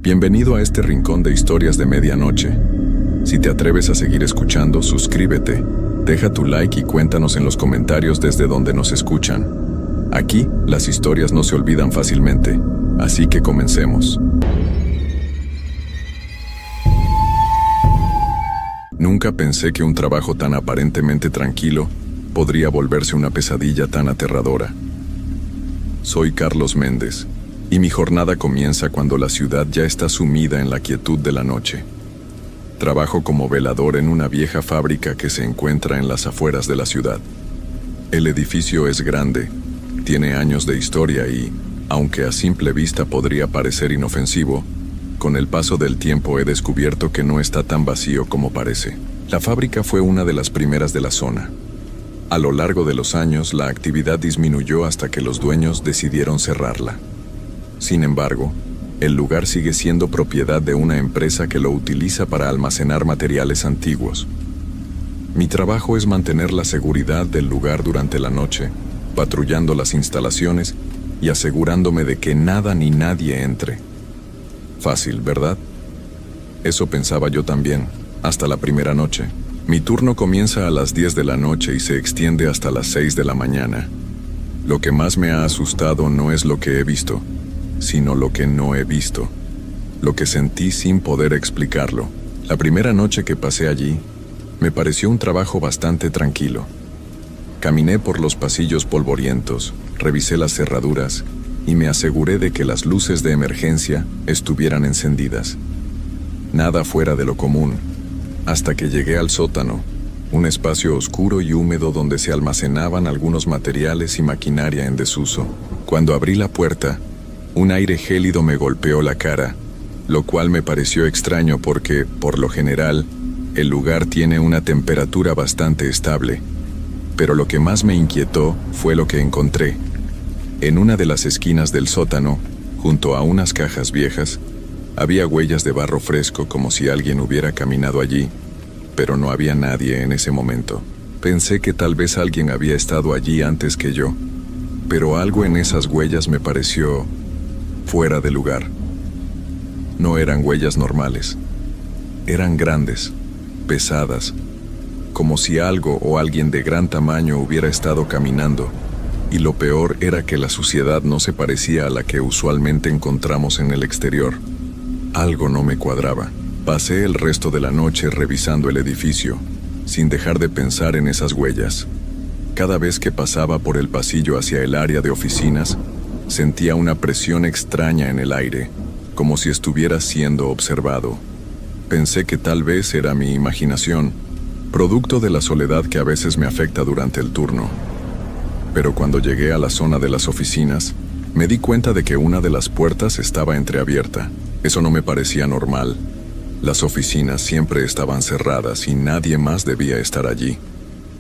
Bienvenido a este rincón de historias de medianoche. Si te atreves a seguir escuchando, suscríbete, deja tu like y cuéntanos en los comentarios desde donde nos escuchan. Aquí, las historias no se olvidan fácilmente, así que comencemos. Nunca pensé que un trabajo tan aparentemente tranquilo podría volverse una pesadilla tan aterradora. Soy Carlos Méndez, y mi jornada comienza cuando la ciudad ya está sumida en la quietud de la noche. Trabajo como velador en una vieja fábrica que se encuentra en las afueras de la ciudad. El edificio es grande, tiene años de historia y, aunque a simple vista podría parecer inofensivo, con el paso del tiempo he descubierto que no está tan vacío como parece. La fábrica fue una de las primeras de la zona. A lo largo de los años, la actividad disminuyó hasta que los dueños decidieron cerrarla. Sin embargo, el lugar sigue siendo propiedad de una empresa que lo utiliza para almacenar materiales antiguos. Mi trabajo es mantener la seguridad del lugar durante la noche, patrullando las instalaciones y asegurándome de que nada ni nadie entre. Fácil, ¿verdad? Eso pensaba yo también, hasta la primera noche. Mi turno comienza a las 10 de la noche y se extiende hasta las 6 de la mañana. Lo que más me ha asustado no es lo que he visto, sino lo que no he visto, lo que sentí sin poder explicarlo. La primera noche que pasé allí, me pareció un trabajo bastante tranquilo. Caminé por los pasillos polvorientos, revisé las cerraduras y me aseguré de que las luces de emergencia estuvieran encendidas. Nada fuera de lo común, hasta que llegué al sótano, un espacio oscuro y húmedo donde se almacenaban algunos materiales y maquinaria en desuso. Cuando abrí la puerta, un aire gélido me golpeó la cara, lo cual me pareció extraño porque, por lo general, el lugar tiene una temperatura bastante estable. Pero lo que más me inquietó fue lo que encontré. En una de las esquinas del sótano, junto a unas cajas viejas, había huellas de barro fresco como si alguien hubiera caminado allí, pero no había nadie en ese momento. Pensé que tal vez alguien había estado allí antes que yo, pero algo en esas huellas me pareció fuera de lugar. No eran huellas normales. Eran grandes, pesadas, como si algo o alguien de gran tamaño hubiera estado caminando, y lo peor era que la suciedad no se parecía a la que usualmente encontramos en el exterior. Algo no me cuadraba. Pasé el resto de la noche revisando el edificio, sin dejar de pensar en esas huellas. Cada vez que pasaba por el pasillo hacia el área de oficinas, sentía una presión extraña en el aire, como si estuviera siendo observado. Pensé que tal vez era mi imaginación, producto de la soledad que a veces me afecta durante el turno. Pero cuando llegué a la zona de las oficinas, me di cuenta de que una de las puertas estaba entreabierta. Eso no me parecía normal. Las oficinas siempre estaban cerradas y nadie más debía estar allí.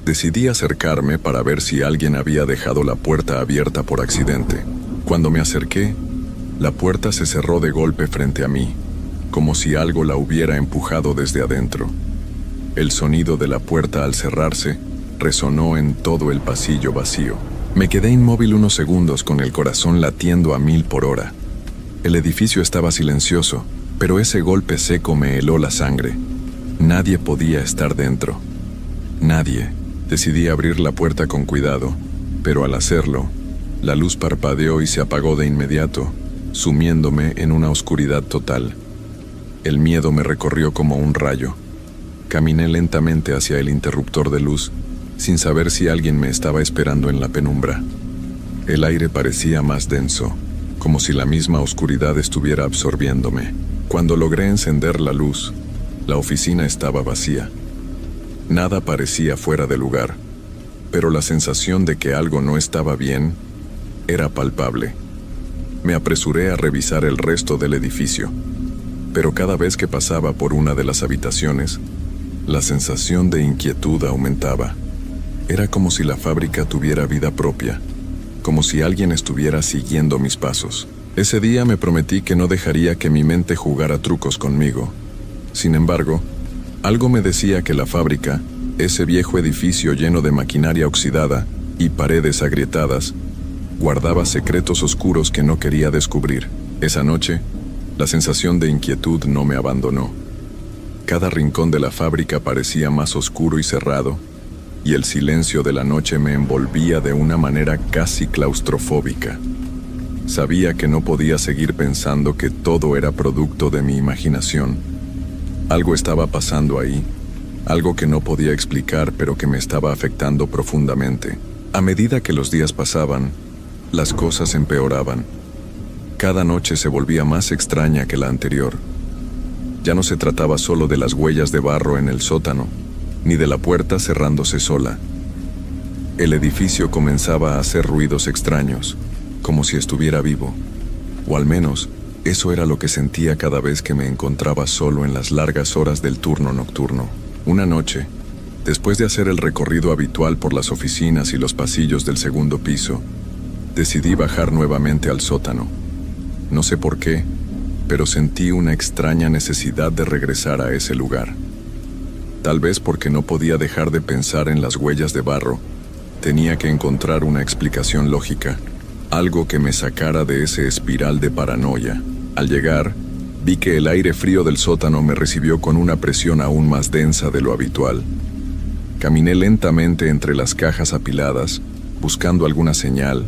Decidí acercarme para ver si alguien había dejado la puerta abierta por accidente. Cuando me acerqué, la puerta se cerró de golpe frente a mí, como si algo la hubiera empujado desde adentro. El sonido de la puerta al cerrarse resonó en todo el pasillo vacío. Me quedé inmóvil unos segundos con el corazón latiendo a 1000 por hora. El edificio estaba silencioso, pero ese golpe seco me heló la sangre. Nadie podía estar dentro. Nadie. Decidí abrir la puerta con cuidado, pero al hacerlo, la luz parpadeó y se apagó de inmediato, sumiéndome en una oscuridad total. El miedo me recorrió como un rayo. Caminé lentamente hacia el interruptor de luz, sin saber si alguien me estaba esperando en la penumbra. El aire parecía más denso, como si la misma oscuridad estuviera absorbiéndome. Cuando logré encender la luz, la oficina estaba vacía. Nada parecía fuera de lugar, pero la sensación de que algo no estaba bien era palpable. Me apresuré a revisar el resto del edificio, pero cada vez que pasaba por una de las habitaciones, la sensación de inquietud aumentaba. Era como si la fábrica tuviera vida propia, como si alguien estuviera siguiendo mis pasos. Ese día me prometí que no dejaría que mi mente jugara trucos conmigo. Sin embargo, algo me decía que la fábrica, ese viejo edificio lleno de maquinaria oxidada y paredes agrietadas, guardaba secretos oscuros que no quería descubrir. Esa noche, La sensación de inquietud no me abandonó. Cada rincón de la fábrica parecía más oscuro y cerrado, y el silencio de la noche me envolvía de una manera casi claustrofóbica. Sabía que no podía seguir pensando que todo era producto de mi imaginación. Algo estaba pasando ahí, algo que no podía explicar, pero que me estaba afectando profundamente. A medida que los días pasaban, las cosas empeoraban. Cada noche se volvía más extraña que la anterior. Ya no se trataba solo de las huellas de barro en el sótano, ni de la puerta cerrándose sola. El edificio comenzaba a hacer ruidos extraños, como si estuviera vivo, o al menos eso era lo que sentía cada vez que me encontraba solo en las largas horas del turno nocturno. Una noche, después de hacer el recorrido habitual por las oficinas y los pasillos del segundo piso, decidí bajar nuevamente al sótano. No sé por qué, pero sentí una extraña necesidad de regresar a ese lugar. Tal vez porque no podía dejar de pensar en las huellas de barro. Tenía que encontrar una explicación lógica, algo que me sacara de ese espiral de paranoia. Al llegar, vi que el aire frío del sótano me recibió con una presión aún más densa de lo habitual. Caminé lentamente entre las cajas apiladas, buscando alguna señal,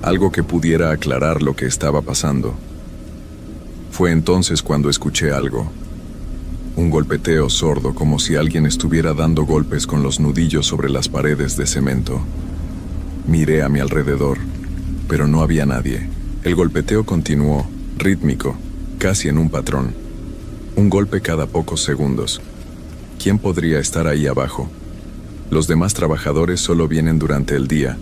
algo que pudiera aclarar lo que estaba pasando. Fue entonces cuando escuché algo. Un golpeteo sordo, como si alguien estuviera dando golpes con los nudillos sobre las paredes de cemento. Miré a mi alrededor, pero no había nadie. El golpeteo continuó, rítmico, casi en un patrón. Un golpe cada pocos segundos. ¿Quién podría estar ahí abajo? Los demás trabajadores solo vienen durante el día,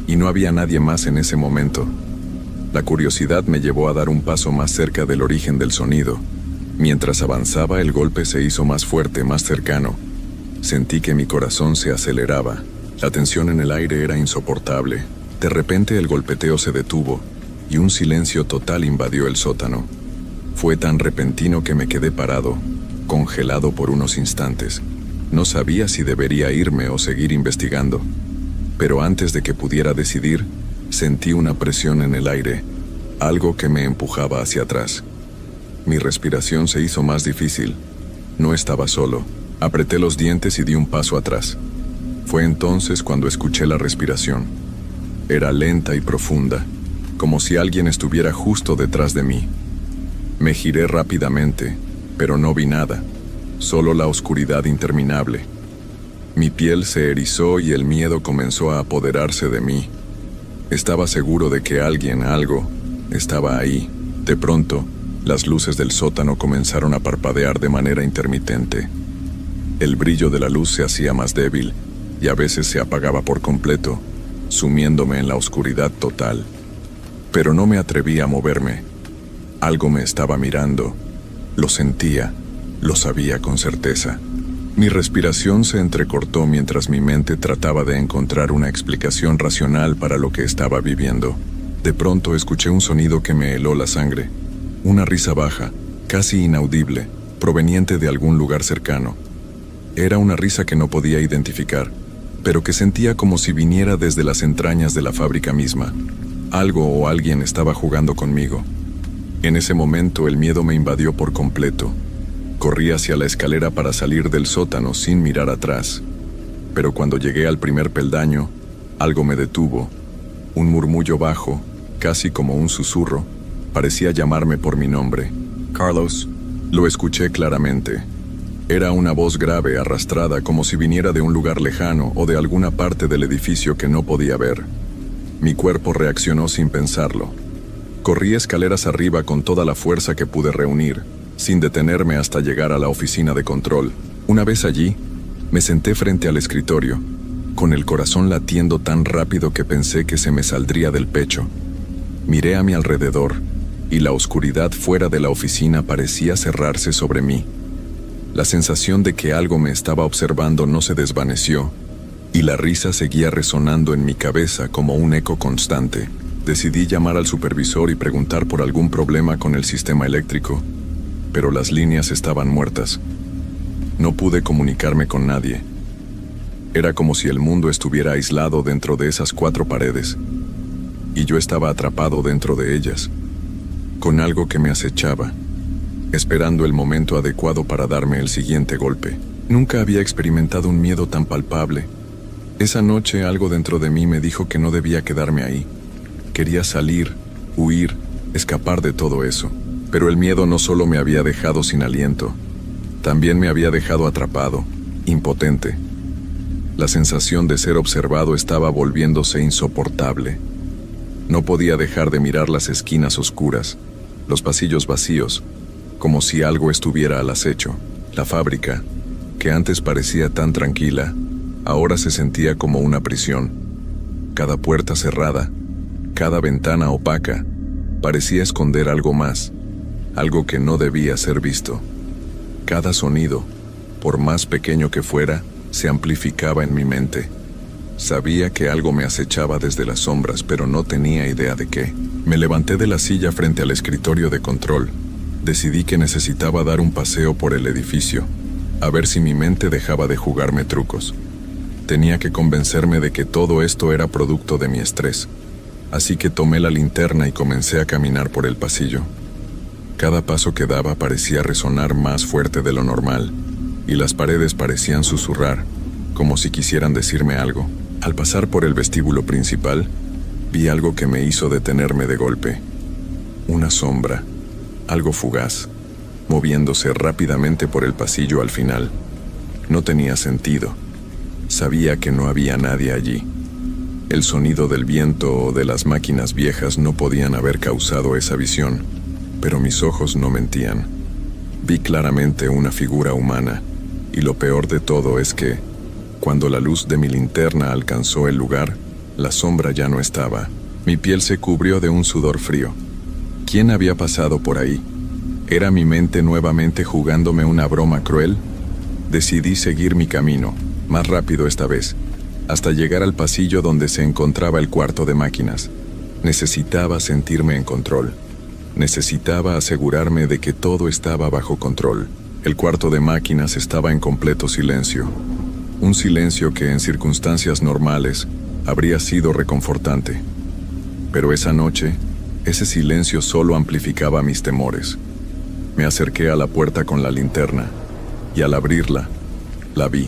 y no había nadie más en ese momento. La curiosidad me llevó a dar un paso más cerca del origen del sonido. Mientras avanzaba, el golpe se hizo más fuerte, más cercano. Sentí que mi corazón se aceleraba. La tensión en el aire era insoportable. De repente el golpeteo se detuvo, y un silencio total invadió el sótano. Fue tan repentino que me quedé parado, congelado por unos instantes. No sabía si debería irme o seguir investigando. Pero antes de que pudiera decidir, sentí una presión en el aire, algo que me empujaba hacia atrás. Mi respiración se hizo más difícil. No estaba solo. Apreté los dientes y di un paso atrás. Fue entonces cuando escuché la respiración. Era lenta y profunda, como si alguien estuviera justo detrás de mí. Me giré rápidamente, pero no vi nada, solo la oscuridad interminable. Mi piel se erizó y el miedo comenzó a apoderarse de mí. Estaba seguro de que alguien, algo, estaba ahí. De pronto, las luces del sótano comenzaron a parpadear de manera intermitente. El brillo de la luz se hacía más débil y a veces se apagaba por completo, sumiéndome en la oscuridad total. Pero no me atreví a moverme. Algo me estaba mirando. Lo sentía, lo sabía con certeza. Mi respiración se entrecortó mientras mi mente trataba de encontrar una explicación racional para lo que estaba viviendo. De pronto escuché un sonido que me heló la sangre. Una risa baja, casi inaudible, proveniente de algún lugar cercano. Era una risa que no podía identificar, pero que sentía como si viniera desde las entrañas de la fábrica misma. Algo o alguien estaba jugando conmigo. En ese momento el miedo me invadió por completo. Corrí hacia la escalera para salir del sótano sin mirar atrás. Pero cuando llegué al primer peldaño, algo me detuvo. Un murmullo bajo, casi como un susurro, parecía llamarme por mi nombre. «Carlos». Lo escuché claramente. Era una voz grave, arrastrada, como si viniera de un lugar lejano o de alguna parte del edificio que no podía ver. Mi cuerpo reaccionó sin pensarlo. Corrí escaleras arriba con toda la fuerza que pude reunir, sin detenerme hasta llegar a la oficina de control. Una vez allí, me senté frente al escritorio, con el corazón latiendo tan rápido que pensé que se me saldría del pecho. Miré a mi alrededor, y la oscuridad fuera de la oficina parecía cerrarse sobre mí. La sensación de que algo me estaba observando no se desvaneció, y la risa seguía resonando en mi cabeza como un eco constante. Decidí llamar al supervisor y preguntar por algún problema con el sistema eléctrico, pero las líneas estaban muertas. No pude comunicarme con nadie. Era como si el mundo estuviera aislado dentro de esas 4 paredes, y yo estaba atrapado dentro de ellas, con algo que me acechaba. esperando el momento adecuado para darme el siguiente golpe. Nunca había experimentado un miedo tan palpable. Esa noche algo dentro de mí me dijo que no debía quedarme ahí. Quería salir, huir, escapar de todo eso. Pero el miedo no solo me había dejado sin aliento, también me había dejado atrapado, impotente. La sensación de ser observado estaba volviéndose insoportable. No podía dejar de mirar las esquinas oscuras, los pasillos vacíos, como si algo estuviera al acecho. La fábrica, que antes parecía tan tranquila, ahora se sentía como una prisión. Cada puerta cerrada, cada ventana opaca, parecía esconder algo más, algo que no debía ser visto. Cada sonido, por más pequeño que fuera, se amplificaba en mi mente. Sabía que algo me acechaba desde las sombras, pero no tenía idea de qué. Me levanté de la silla frente al escritorio de control. Decidí que necesitaba dar un paseo por el edificio, a ver si mi mente dejaba de jugarme trucos. Tenía que convencerme de que todo esto era producto de mi estrés. Así que tomé la linterna y comencé a caminar por el pasillo. Cada paso que daba parecía resonar más fuerte de lo normal, y las paredes parecían susurrar, como si quisieran decirme algo. Al pasar por el vestíbulo principal, vi algo que me hizo detenerme de golpe. Una sombra, algo fugaz, moviéndose rápidamente por el pasillo al final. No tenía sentido. Sabía que no había nadie allí. El sonido del viento o de las máquinas viejas no podían haber causado esa visión, pero mis ojos no mentían. Vi claramente una figura humana, y lo peor de todo es que, cuando la luz de mi linterna alcanzó el lugar, la sombra ya no estaba. Mi piel se cubrió de un sudor frío. ¿Quién había pasado por ahí? ¿Era mi mente nuevamente jugándome una broma cruel? Decidí seguir mi camino, más rápido esta vez, hasta llegar al pasillo donde se encontraba el cuarto de máquinas. Necesitaba sentirme en control. Necesitaba asegurarme de que todo estaba bajo control. El cuarto de máquinas estaba en completo silencio. Un silencio que en circunstancias normales habría sido reconfortante. Pero esa noche, ese silencio solo amplificaba mis temores. Me acerqué a la puerta con la linterna, y al abrirla, la vi.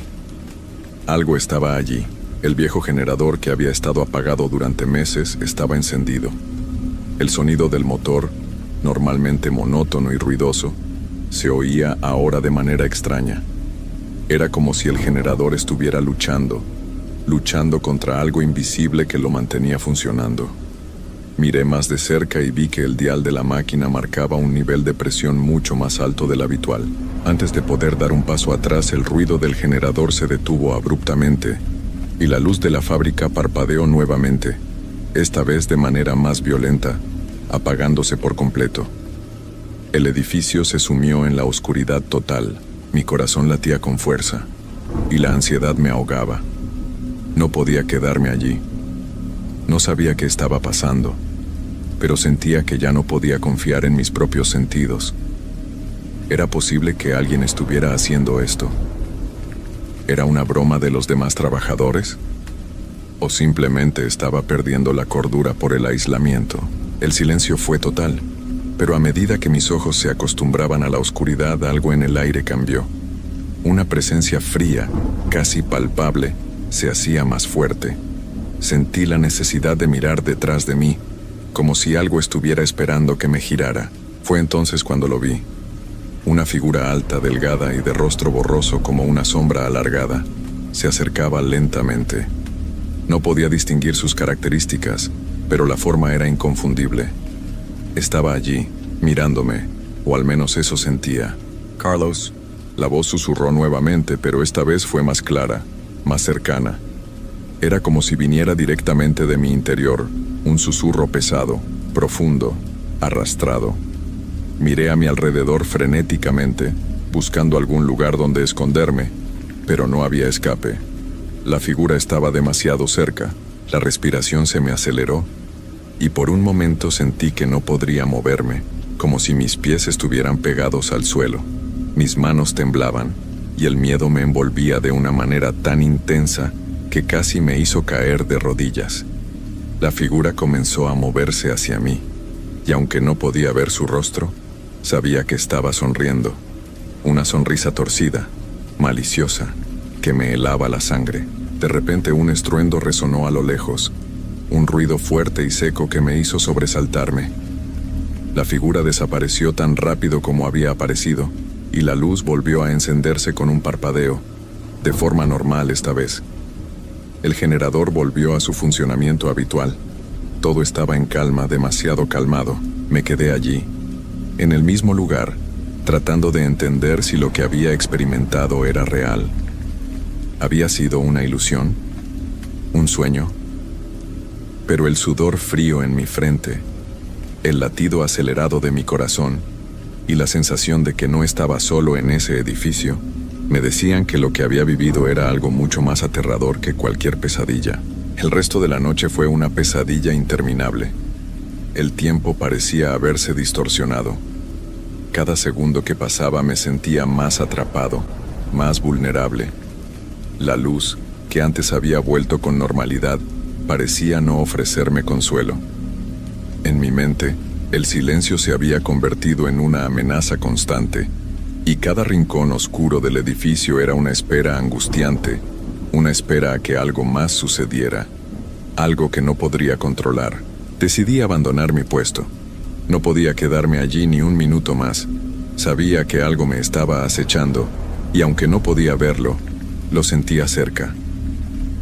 Algo estaba allí. El viejo generador que había estado apagado durante meses estaba encendido. El sonido del motor, normalmente monótono y ruidoso, se oía ahora de manera extraña. Era como si el generador estuviera luchando contra algo invisible que lo mantenía funcionando. Miré más de cerca y vi que el dial de la máquina marcaba un nivel de presión mucho más alto del habitual. Antes de poder dar un paso atrás, el ruido del generador se detuvo abruptamente, y la luz de la fábrica parpadeó nuevamente, esta vez de manera más violenta, apagándose por completo. El edificio se sumió en la oscuridad total. Mi corazón latía con fuerza, y la ansiedad me ahogaba. No podía quedarme allí. No sabía qué estaba pasando, pero sentía que ya no podía confiar en mis propios sentidos. ¿Era posible que alguien estuviera haciendo esto? ¿Era una broma de los demás trabajadores? ¿O simplemente estaba perdiendo la cordura por el aislamiento? El silencio fue total, pero a medida que mis ojos se acostumbraban a la oscuridad, algo en el aire cambió. Una presencia fría, casi palpable, se hacía más fuerte. Sentí la necesidad de mirar detrás de mí, como si algo estuviera esperando que me girara. Fue entonces cuando lo vi. Una figura alta, delgada y de rostro borroso como una sombra alargada, se acercaba lentamente. No podía distinguir sus características, pero la forma era inconfundible. Estaba allí, mirándome, o al menos eso sentía. «Carlos». La voz susurró nuevamente, pero esta vez fue más clara, más cercana. Era como si viniera directamente de mi interior, un susurro pesado, profundo, arrastrado. Miré a mi alrededor frenéticamente, buscando algún lugar donde esconderme, pero no había escape. La figura estaba demasiado cerca, la respiración se me aceleró, y por un momento sentí que no podría moverme, como si mis pies estuvieran pegados al suelo. Mis manos temblaban, y el miedo me envolvía de una manera tan intensa que casi me hizo caer de rodillas. La figura comenzó a moverse hacia mí, y aunque no podía ver su rostro, Sabía que estaba sonriendo, una sonrisa torcida, maliciosa, que me helaba la sangre. De repente un estruendo resonó a lo lejos, un ruido fuerte y seco que me hizo sobresaltarme. La figura desapareció tan rápido como había aparecido, y la luz volvió a encenderse con un parpadeo, de forma normal esta vez. El generador volvió a su funcionamiento habitual. Todo estaba en calma, demasiado calmado. Me quedé allí, en el mismo lugar, tratando de entender si lo que había experimentado era real. ¿Había sido una ilusión? ¿Un sueño? Pero el sudor frío en mi frente, el latido acelerado de mi corazón y la sensación de que no estaba solo en ese edificio, me decían que lo que había vivido era algo mucho más aterrador que cualquier pesadilla. El resto de la noche fue una pesadilla interminable. El tiempo parecía haberse distorsionado. Cada segundo que pasaba me sentía más atrapado, más vulnerable. La luz, que antes había vuelto con normalidad, parecía no ofrecerme consuelo. En mi mente, el silencio se había convertido en una amenaza constante, y cada rincón oscuro del edificio era una espera angustiante, una espera a que algo más sucediera, algo que no podría controlar. Decidí abandonar mi puesto. No podía quedarme allí ni un minuto más. Sabía que algo me estaba acechando, y aunque no podía verlo, lo sentía cerca.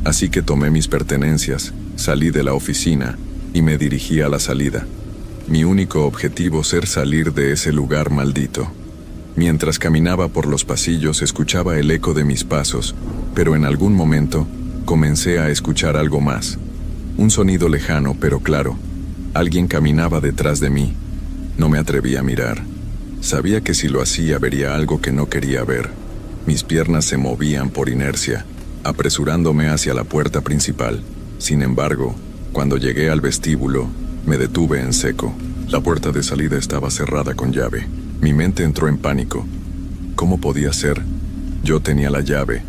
Así que tomé mis pertenencias, salí de la oficina y me dirigí a la salida. Mi único objetivo ser salir de ese lugar maldito. Mientras caminaba por los pasillos escuchaba el eco de mis pasos, pero en algún momento comencé a escuchar algo más. Un sonido lejano pero claro. Alguien caminaba detrás de mí. No me atreví a mirar. Sabía que si lo hacía vería algo que no quería ver. Mis piernas se movían por inercia, apresurándome hacia la puerta principal. Sin embargo, cuando llegué al vestíbulo, me detuve en seco. La puerta de salida estaba cerrada con llave. Mi mente entró en pánico. ¿Cómo podía ser? Yo tenía la llave,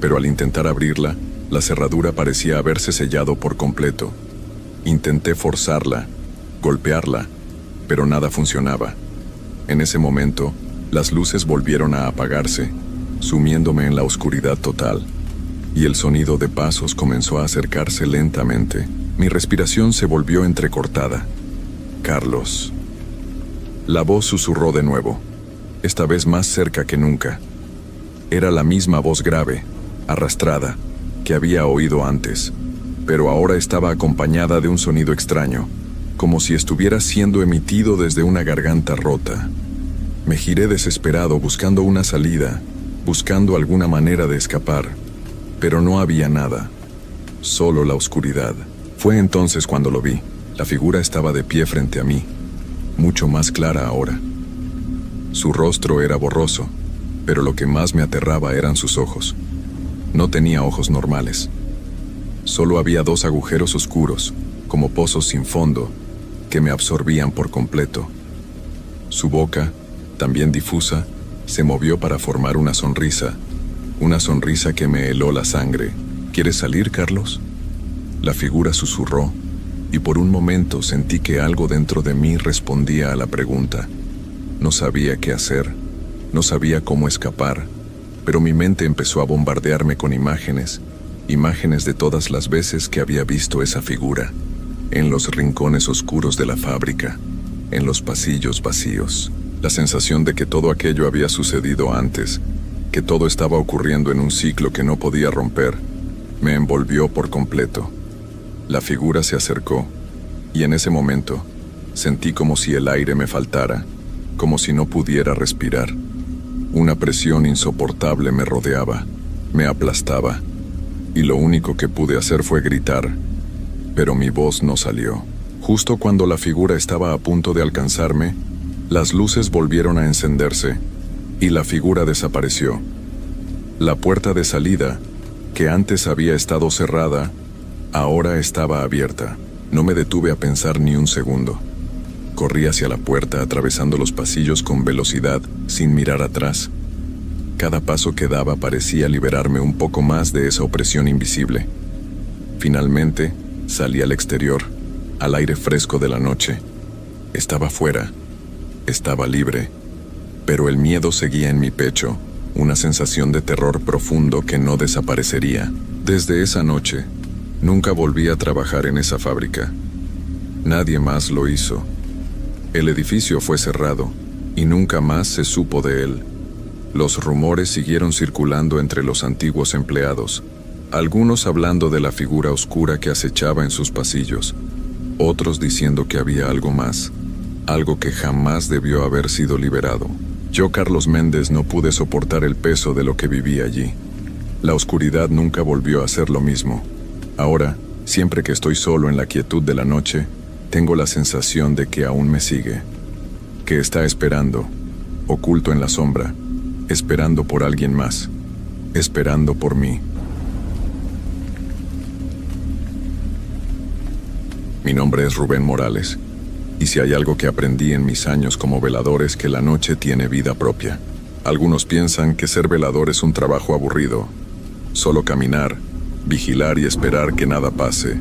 pero al intentar abrirla, la cerradura parecía haberse sellado por completo. Intenté forzarla, golpearla, pero nada funcionaba. En ese momento, las luces volvieron a apagarse, sumiéndome en la oscuridad total, y el sonido de pasos comenzó a acercarse lentamente. Mi respiración se volvió entrecortada. Carlos. La voz susurró de nuevo, esta vez más cerca que nunca. Era la misma voz grave, arrastrada, que había oído antes, pero ahora estaba acompañada de un sonido extraño, como si estuviera siendo emitido desde una garganta rota. Me giré desesperado buscando una salida, buscando alguna manera de escapar, pero no había nada, solo la oscuridad. Fue entonces cuando lo vi. La figura estaba de pie frente a mí, mucho más clara ahora. Su rostro era borroso, pero lo que más me aterraba eran sus ojos. No tenía ojos normales. Solo había dos agujeros oscuros, como pozos sin fondo, que me absorbían por completo. Su boca, también difusa, se movió para formar una sonrisa que me heló la sangre. ¿Quieres salir, Carlos? La figura susurró, y por un momento sentí que algo dentro de mí respondía a la pregunta. No sabía qué hacer, no sabía cómo escapar, pero mi mente empezó a bombardearme con imágenes de todas las veces que había visto esa figura, en los rincones oscuros de la fábrica, en los pasillos vacíos. La sensación de que todo aquello había sucedido antes, que todo estaba ocurriendo en un ciclo que no podía romper, me envolvió por completo. La figura se acercó, y en ese momento sentí como si el aire me faltara, como si no pudiera respirar. Una presión insoportable me rodeaba, me aplastaba, y lo único que pude hacer fue gritar, pero mi voz no salió. Justo cuando la figura estaba a punto de alcanzarme, las luces volvieron a encenderse, y la figura desapareció. La puerta de salida, que antes había estado cerrada, ahora estaba abierta. No me detuve a pensar ni un segundo. Corrí hacia la puerta atravesando los pasillos con velocidad, sin mirar atrás. Cada paso que daba parecía liberarme un poco más de esa opresión invisible. Finalmente, salí al exterior, al aire fresco de la noche. Estaba fuera, Estaba libre, pero el miedo seguía en mi pecho, una sensación de terror profundo que no desaparecería. Desde esa noche, nunca volví a trabajar en esa fábrica. Nadie más lo hizo. El edificio fue cerrado y nunca más se supo de él. Los rumores siguieron circulando entre los antiguos empleados, algunos hablando de la figura oscura que acechaba en sus pasillos, otros diciendo que había algo más, algo que jamás debió haber sido liberado. Yo, Carlos Méndez, no pude soportar el peso de lo que viví allí. La oscuridad nunca volvió a ser lo mismo. Ahora, siempre que estoy solo en la quietud de la noche, tengo la sensación de que aún me sigue, que está esperando, oculto en la sombra, esperando por alguien más, esperando por mí. Mi nombre es Rubén Morales, y si hay algo que aprendí en mis años como velador es que la noche tiene vida propia. Algunos piensan que ser velador es un trabajo aburrido, solo caminar, vigilar y esperar que nada pase.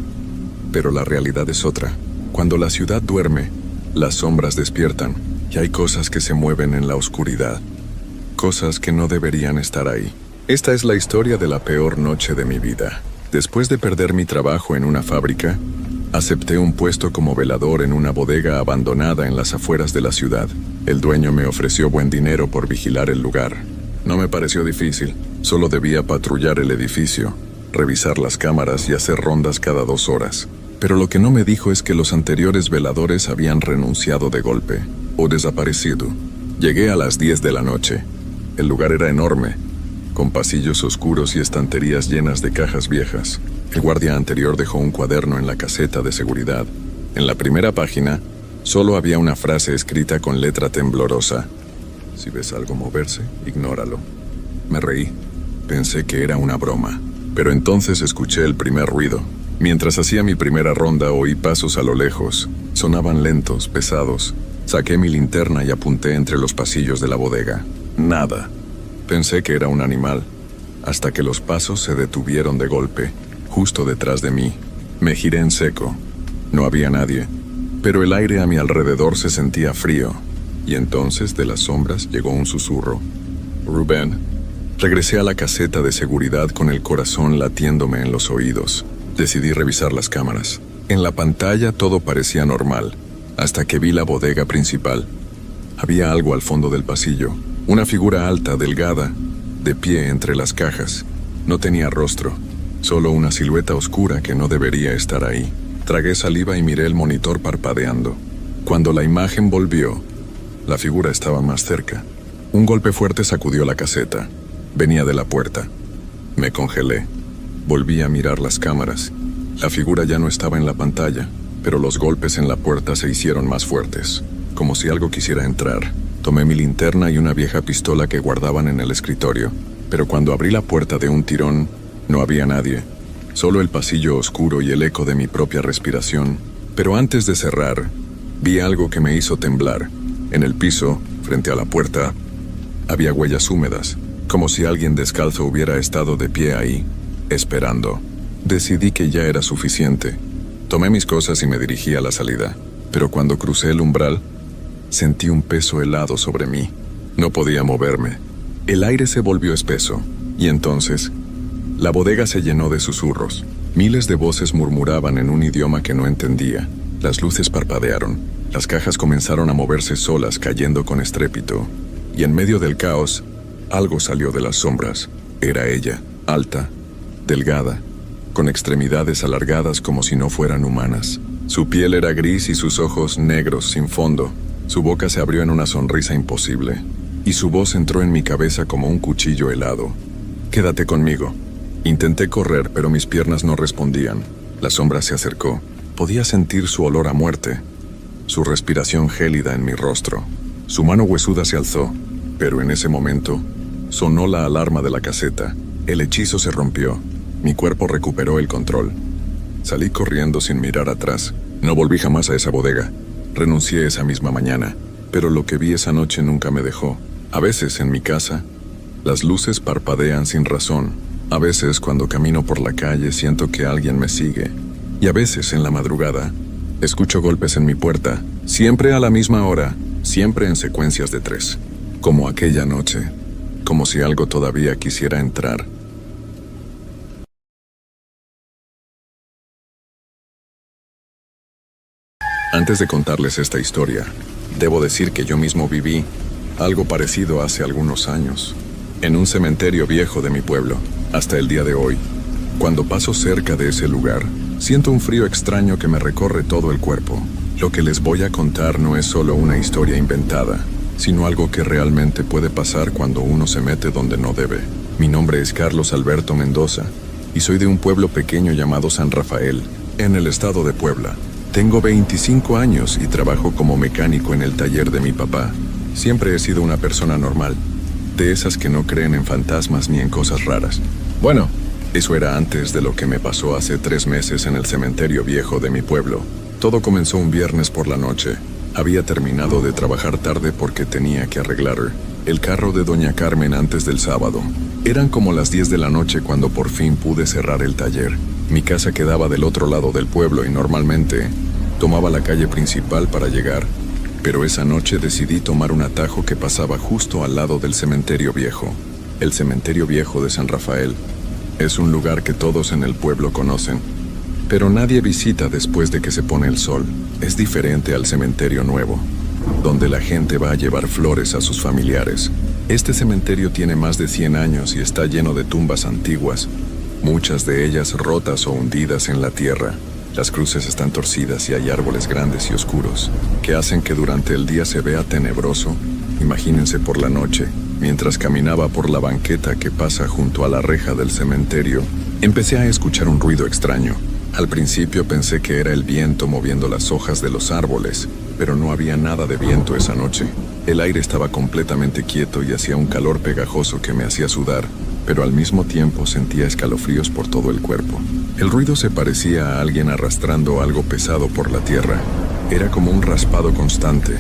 Pero la realidad es otra. Cuando la ciudad duerme, las sombras despiertan, y hay cosas que se mueven en la oscuridad, cosas que no deberían estar ahí. Esta es la historia de la peor noche de mi vida. Después de perder mi trabajo en una fábrica, acepté un puesto como velador en una bodega abandonada en las afueras de la ciudad. El dueño me ofreció buen dinero por vigilar el lugar. No me pareció difícil, solo debía patrullar el edificio, revisar las cámaras y hacer rondas cada 2 horas. Pero lo que no me dijo es que los anteriores veladores habían renunciado de golpe, o desaparecido. Llegué a las 10 de la noche. El lugar era enorme, con pasillos oscuros y estanterías llenas de cajas viejas. El guardia anterior dejó un cuaderno en la caseta de seguridad. En la primera página, solo había una frase escrita con letra temblorosa: si ves algo moverse, ignóralo. Me reí. Pensé que era una broma. Pero entonces escuché el primer ruido. Mientras hacía mi primera ronda, oí pasos a lo lejos. Sonaban lentos, pesados. Saqué mi linterna y apunté entre los pasillos de la bodega. Nada. Pensé que era un animal, hasta que los pasos se detuvieron de golpe, justo detrás de mí. Me giré en seco. No había nadie, pero el aire a mi alrededor se sentía frío, y entonces de las sombras llegó un susurro. Rubén. Regresé a la caseta de seguridad con el corazón latiéndome en los oídos. Decidí revisar las cámaras. En la pantalla todo parecía normal, hasta que vi la bodega principal. Había algo al fondo del pasillo, una figura alta, delgada, de pie entre las cajas. No tenía rostro, solo una silueta oscura que no debería estar ahí. Tragué saliva y miré el monitor parpadeando. Cuando la imagen volvió, la figura estaba más cerca. Un golpe fuerte sacudió la caseta. Venía de la puerta. Me congelé. Volví a mirar las cámaras. La figura ya no estaba en la pantalla, pero los golpes en la puerta se hicieron más fuertes, como si algo quisiera entrar. Tomé mi linterna y una vieja pistola que guardaban en el escritorio, pero cuando abrí la puerta de un tirón, no había nadie, solo el pasillo oscuro y el eco de mi propia respiración. Pero antes de cerrar, vi algo que me hizo temblar. En el piso, frente a la puerta, había huellas húmedas, como si alguien descalzo hubiera estado de pie ahí, esperando. Decidí que ya era suficiente. Tomé mis cosas y me dirigí a la salida, pero cuando crucé el umbral, sentí un peso helado sobre mí. No podía moverme. El aire se volvió espeso, y entonces, la bodega se llenó de susurros. Miles de voces murmuraban en un idioma que no entendía. Las luces parpadearon. Las cajas comenzaron a moverse solas, cayendo con estrépito. Y en medio del caos, algo salió de las sombras. Era ella, alta, delgada, con extremidades alargadas como si no fueran humanas. Su piel era gris y sus ojos negros sin fondo. Su boca se abrió en una sonrisa imposible, y su voz entró en mi cabeza como un cuchillo helado. «Quédate conmigo». Intenté correr, pero mis piernas no respondían. La sombra se acercó. Podía sentir su olor a muerte, su respiración gélida en mi rostro. Su mano huesuda se alzó, pero en ese momento sonó la alarma de la caseta. El hechizo se rompió. Mi cuerpo recuperó el control. Salí corriendo sin mirar atrás. No volví jamás a esa bodega. Renuncié esa misma mañana, pero lo que vi esa noche nunca me dejó. A veces, en mi casa, las luces parpadean sin razón. A veces, cuando camino por la calle, siento que alguien me sigue. Y a veces, en la madrugada, escucho golpes en mi puerta, siempre a la misma hora, siempre en secuencias de 3, como aquella noche, como si algo todavía quisiera entrar. Antes de contarles esta historia, debo decir que yo mismo viví algo parecido hace algunos años, en un cementerio viejo de mi pueblo, hasta el día de hoy. Cuando paso cerca de ese lugar, siento un frío extraño que me recorre todo el cuerpo. Lo que les voy a contar no es solo una historia inventada, sino algo que realmente puede pasar cuando uno se mete donde no debe. Mi nombre es Carlos Alberto Mendoza, y soy de un pueblo pequeño llamado San Rafael, en el estado de Puebla. Tengo 25 años y trabajo como mecánico en el taller de mi papá. Siempre he sido una persona normal, de esas que no creen en fantasmas ni en cosas raras. Bueno, eso era antes de lo que me pasó hace 3 meses en el cementerio viejo de mi pueblo. Todo comenzó un viernes por la noche. Había terminado de trabajar tarde porque tenía que arreglar el carro de doña Carmen antes del sábado. Eran como las 10 de la noche cuando por fin pude cerrar el taller. Mi casa quedaba del otro lado del pueblo y normalmente tomaba la calle principal para llegar, pero esa noche decidí tomar un atajo que pasaba justo al lado del cementerio viejo. El cementerio viejo de San Rafael es un lugar que todos en el pueblo conocen, pero nadie visita después de que se pone el sol. Es diferente al cementerio nuevo, donde la gente va a llevar flores a sus familiares. Este cementerio tiene más de 100 años y está lleno de tumbas antiguas, muchas de ellas rotas o hundidas en la tierra. Las cruces están torcidas y hay árboles grandes y oscuros, que hacen que durante el día se vea tenebroso. Imagínense por la noche, mientras caminaba por la banqueta que pasa junto a la reja del cementerio, empecé a escuchar un ruido extraño. Al principio pensé que era el viento moviendo las hojas de los árboles, pero no había nada de viento esa noche. El aire estaba completamente quieto y hacía un calor pegajoso que me hacía sudar, pero al mismo tiempo sentía escalofríos por todo el cuerpo. El ruido se parecía a alguien arrastrando algo pesado por la tierra. Era como un raspado constante,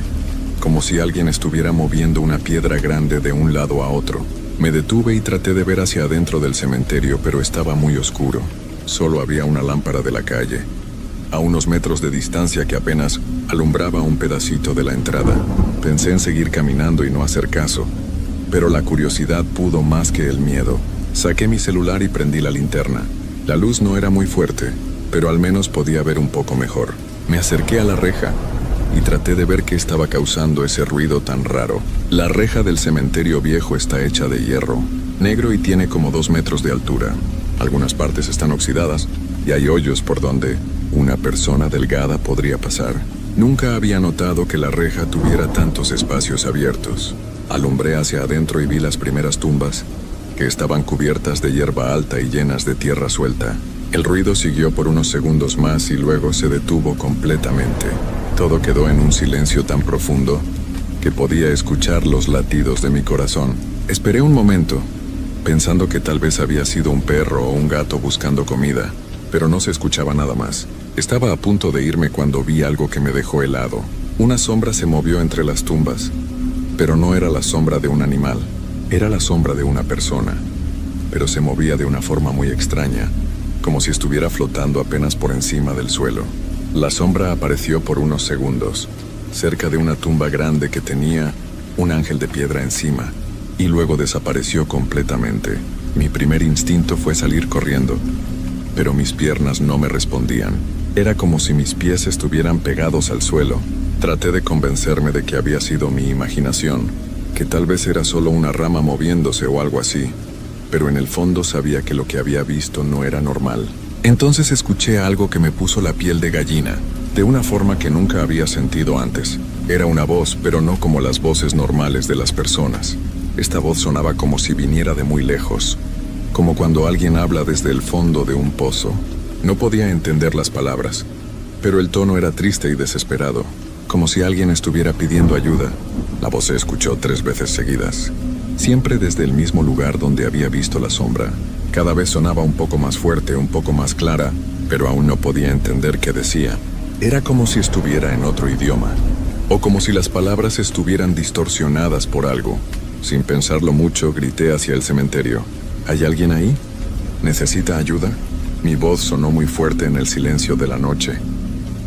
como si alguien estuviera moviendo una piedra grande de un lado a otro. Me detuve y traté de ver hacia adentro del cementerio, pero estaba muy oscuro. Solo había una lámpara de la calle, a unos metros de distancia que apenas alumbraba un pedacito de la entrada. Pensé en seguir caminando y no hacer caso, pero la curiosidad pudo más que el miedo. Saqué mi celular y prendí la linterna. La luz no era muy fuerte, pero al menos podía ver un poco mejor. Me acerqué a la reja y traté de ver qué estaba causando ese ruido tan raro. La reja del cementerio viejo está hecha de hierro, negro y tiene como 2 metros de altura. Algunas partes están oxidadas y hay hoyos por donde una persona delgada podría pasar. Nunca había notado que la reja tuviera tantos espacios abiertos. Alumbré hacia adentro y vi las primeras tumbas, que estaban cubiertas de hierba alta y llenas de tierra suelta. El ruido siguió por unos segundos más y luego se detuvo completamente. Todo quedó en un silencio tan profundo que podía escuchar los latidos de mi corazón. Esperé un momento, pensando que tal vez había sido un perro o un gato buscando comida, pero no se escuchaba nada más. Estaba a punto de irme cuando vi algo que me dejó helado. Una sombra se movió entre las tumbas, pero no era la sombra de un animal, era la sombra de una persona, pero se movía de una forma muy extraña, como si estuviera flotando apenas por encima del suelo. La sombra apareció por unos segundos, cerca de una tumba grande que tenía un ángel de piedra encima, y luego desapareció completamente. Mi primer instinto fue salir corriendo, pero mis piernas no me respondían. Era como si mis pies estuvieran pegados al suelo. Traté de convencerme de que había sido mi imaginación, que tal vez era solo una rama moviéndose o algo así, pero en el fondo sabía que lo que había visto no era normal. Entonces escuché algo que me puso la piel de gallina, de una forma que nunca había sentido antes. Era una voz, pero no como las voces normales de las personas. Esta voz sonaba como si viniera de muy lejos, como cuando alguien habla desde el fondo de un pozo. No podía entender las palabras, pero el tono era triste y desesperado, como si alguien estuviera pidiendo ayuda. La voz se escuchó 3 veces seguidas, siempre desde el mismo lugar donde había visto la sombra. Cada vez sonaba un poco más fuerte, un poco más clara, pero aún no podía entender qué decía. Era como si estuviera en otro idioma, o como si las palabras estuvieran distorsionadas por algo. Sin pensarlo mucho, grité hacia el cementerio. ¿Hay alguien ahí? ¿Necesita ayuda? Mi voz sonó muy fuerte en el silencio de la noche,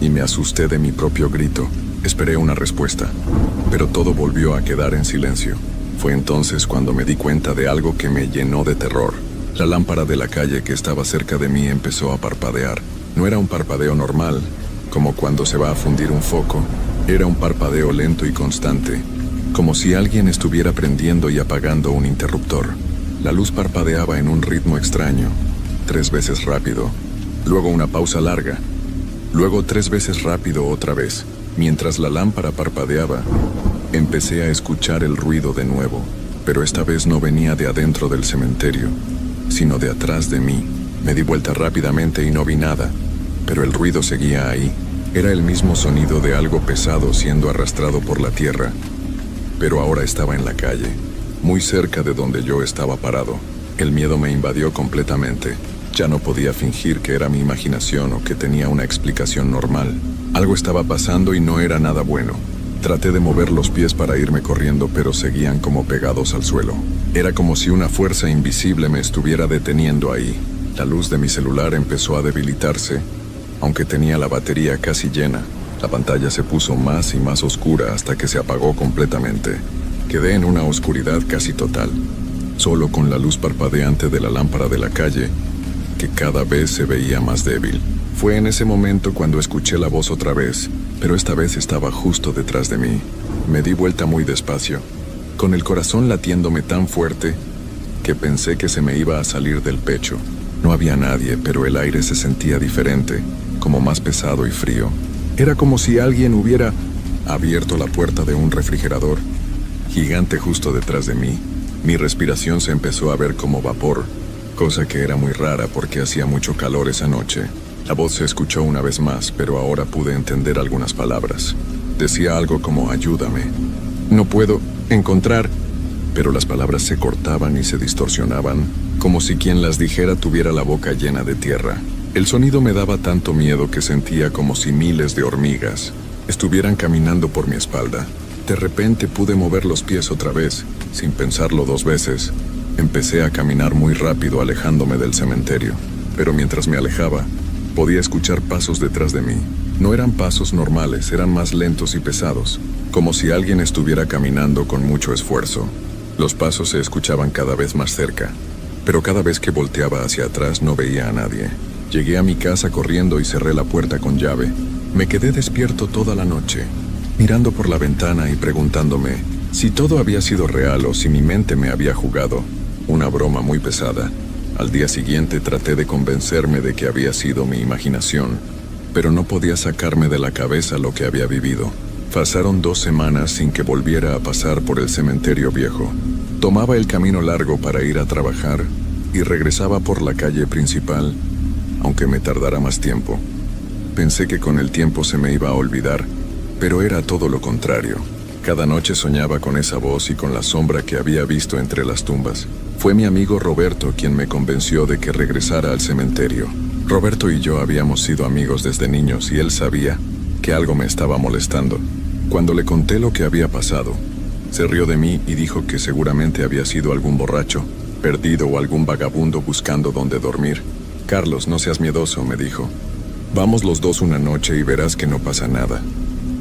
y me asusté de mi propio grito. Esperé una respuesta, pero todo volvió a quedar en silencio. Fue entonces cuando me di cuenta de algo que me llenó de terror. La lámpara de la calle que estaba cerca de mí empezó a parpadear. No era un parpadeo normal, como cuando se va a fundir un foco. Era un parpadeo lento y constante, como si alguien estuviera prendiendo y apagando un interruptor. La luz parpadeaba en un ritmo extraño, 3 veces rápido, luego una pausa larga, luego 3 veces rápido otra vez. Mientras la lámpara parpadeaba, empecé a escuchar el ruido de nuevo, pero esta vez no venía de adentro del cementerio, sino de atrás de mí. Me di vuelta rápidamente y no vi nada, pero el ruido seguía ahí. Era el mismo sonido de algo pesado siendo arrastrado por la tierra, pero ahora estaba en la calle, muy cerca de donde yo estaba parado. El miedo me invadió completamente. Ya no podía fingir que era mi imaginación o que tenía una explicación normal. Algo estaba pasando y no era nada bueno. Traté de mover los pies para irme corriendo, pero seguían como pegados al suelo. Era como si una fuerza invisible me estuviera deteniendo ahí. La luz de mi celular empezó a debilitarse, aunque tenía la batería casi llena. La pantalla se puso más y más oscura hasta que se apagó completamente. Quedé en una oscuridad casi total, solo con la luz parpadeante de la lámpara de la calle, que cada vez se veía más débil. Fue en ese momento cuando escuché la voz otra vez, pero esta vez estaba justo detrás de mí. Me di vuelta muy despacio, con el corazón latiéndome tan fuerte que pensé que se me iba a salir del pecho. No había nadie, pero el aire se sentía diferente, como más pesado y frío. Era como si alguien hubiera abierto la puerta de un refrigerador gigante justo detrás de mí. Mi respiración se empezó a ver como vapor, cosa que era muy rara porque hacía mucho calor esa noche. La voz se escuchó una vez más, pero ahora pude entender algunas palabras. Decía algo como ayúdame. No puedo encontrar, pero las palabras se cortaban y se distorsionaban, como si quien las dijera tuviera la boca llena de tierra. El sonido me daba tanto miedo que sentía como si miles de hormigas estuvieran caminando por mi espalda. De repente pude mover los pies otra vez, sin pensarlo 2 veces. Empecé a caminar muy rápido alejándome del cementerio, pero mientras me alejaba, podía escuchar pasos detrás de mí. No eran pasos normales, eran más lentos y pesados, como si alguien estuviera caminando con mucho esfuerzo. Los pasos se escuchaban cada vez más cerca, pero cada vez que volteaba hacia atrás no veía a nadie. Llegué a mi casa corriendo y cerré la puerta con llave. Me quedé despierto toda la noche, mirando por la ventana y preguntándome si todo había sido real o si mi mente me había jugado una broma muy pesada. Al día siguiente traté de convencerme de que había sido mi imaginación, pero no podía sacarme de la cabeza lo que había vivido. Pasaron 2 semanas sin que volviera a pasar por el cementerio viejo. Tomaba el camino largo para ir a trabajar y regresaba por la calle principal, aunque me tardara más tiempo. Pensé que con el tiempo se me iba a olvidar, pero era todo lo contrario. Cada noche soñaba con esa voz y con la sombra que había visto entre las tumbas. Fue mi amigo Roberto quien me convenció de que regresara al cementerio. Roberto y yo habíamos sido amigos desde niños y él sabía que algo me estaba molestando. Cuando le conté lo que había pasado, se rió de mí y dijo que seguramente había sido algún borracho, perdido o algún vagabundo buscando dónde dormir. Carlos, no seas miedoso, me dijo. Vamos los dos una noche y verás que no pasa nada.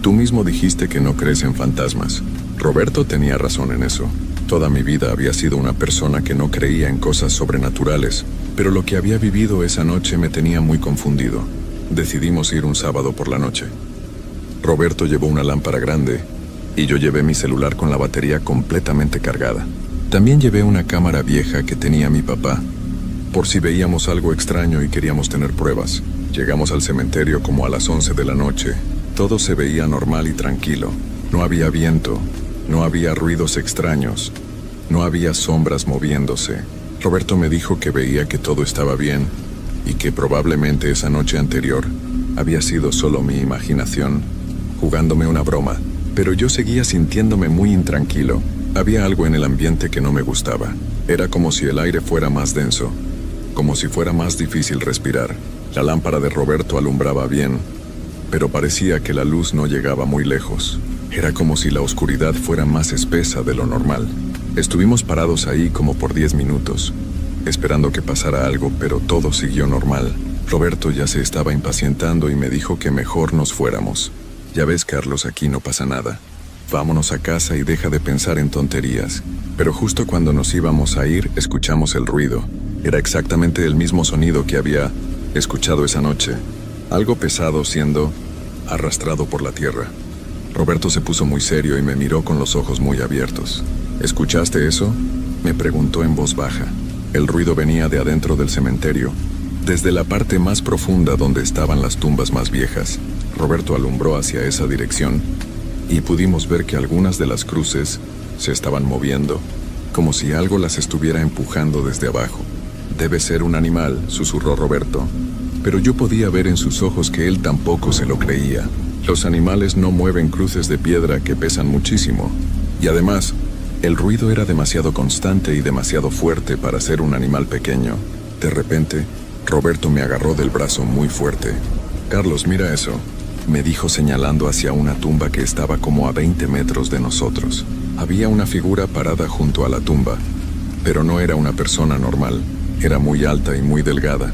Tú mismo dijiste que no crees en fantasmas. Roberto tenía razón en eso. Toda mi vida había sido una persona que no creía en cosas sobrenaturales, pero lo que había vivido esa noche me tenía muy confundido. Decidimos ir un sábado por la noche. Roberto llevó una lámpara grande y yo llevé mi celular con la batería completamente cargada. También llevé una cámara vieja que tenía mi papá, por si veíamos algo extraño y queríamos tener pruebas. Llegamos al cementerio como a las 11 de la noche. Todo se veía normal y tranquilo. No había viento, no había ruidos extraños, no había sombras moviéndose. Roberto me dijo que veía que todo estaba bien y que probablemente esa noche anterior había sido solo mi imaginación, jugándome una broma. Pero yo seguía sintiéndome muy intranquilo. Había algo en el ambiente que no me gustaba. Era como si el aire fuera más denso, como si fuera más difícil respirar. La lámpara de Roberto alumbraba bien, pero parecía que la luz no llegaba muy lejos. Era como si la oscuridad fuera más espesa de lo normal. Estuvimos parados ahí como por 10 minutos, esperando que pasara algo, pero todo siguió normal. Roberto ya se estaba impacientando y me dijo que mejor nos fuéramos. Ya ves, Carlos, aquí no pasa nada. Vámonos a casa y deja de pensar en tonterías. Pero justo cuando nos íbamos a ir, escuchamos el ruido. Era exactamente el mismo sonido que había escuchado esa noche. Algo pesado siendo arrastrado por la tierra. Roberto se puso muy serio y me miró con los ojos muy abiertos. ¿Escuchaste eso?, me preguntó en voz baja. El ruido venía de adentro del cementerio, desde la parte más profunda donde estaban las tumbas más viejas. Roberto alumbró hacia esa dirección y pudimos ver que algunas de las cruces se estaban moviendo, como si algo las estuviera empujando desde abajo. «Debe ser un animal», susurró Roberto, pero yo podía ver en sus ojos que él tampoco se lo creía. Los animales no mueven cruces de piedra que pesan muchísimo, y además, el ruido era demasiado constante y demasiado fuerte para ser un animal pequeño. De repente, Roberto me agarró del brazo muy fuerte. «Carlos, mira eso», me dijo señalando hacia una tumba que estaba como a 20 metros de nosotros. Había una figura parada junto a la tumba, pero no era una persona normal. Era muy alta y muy delgada,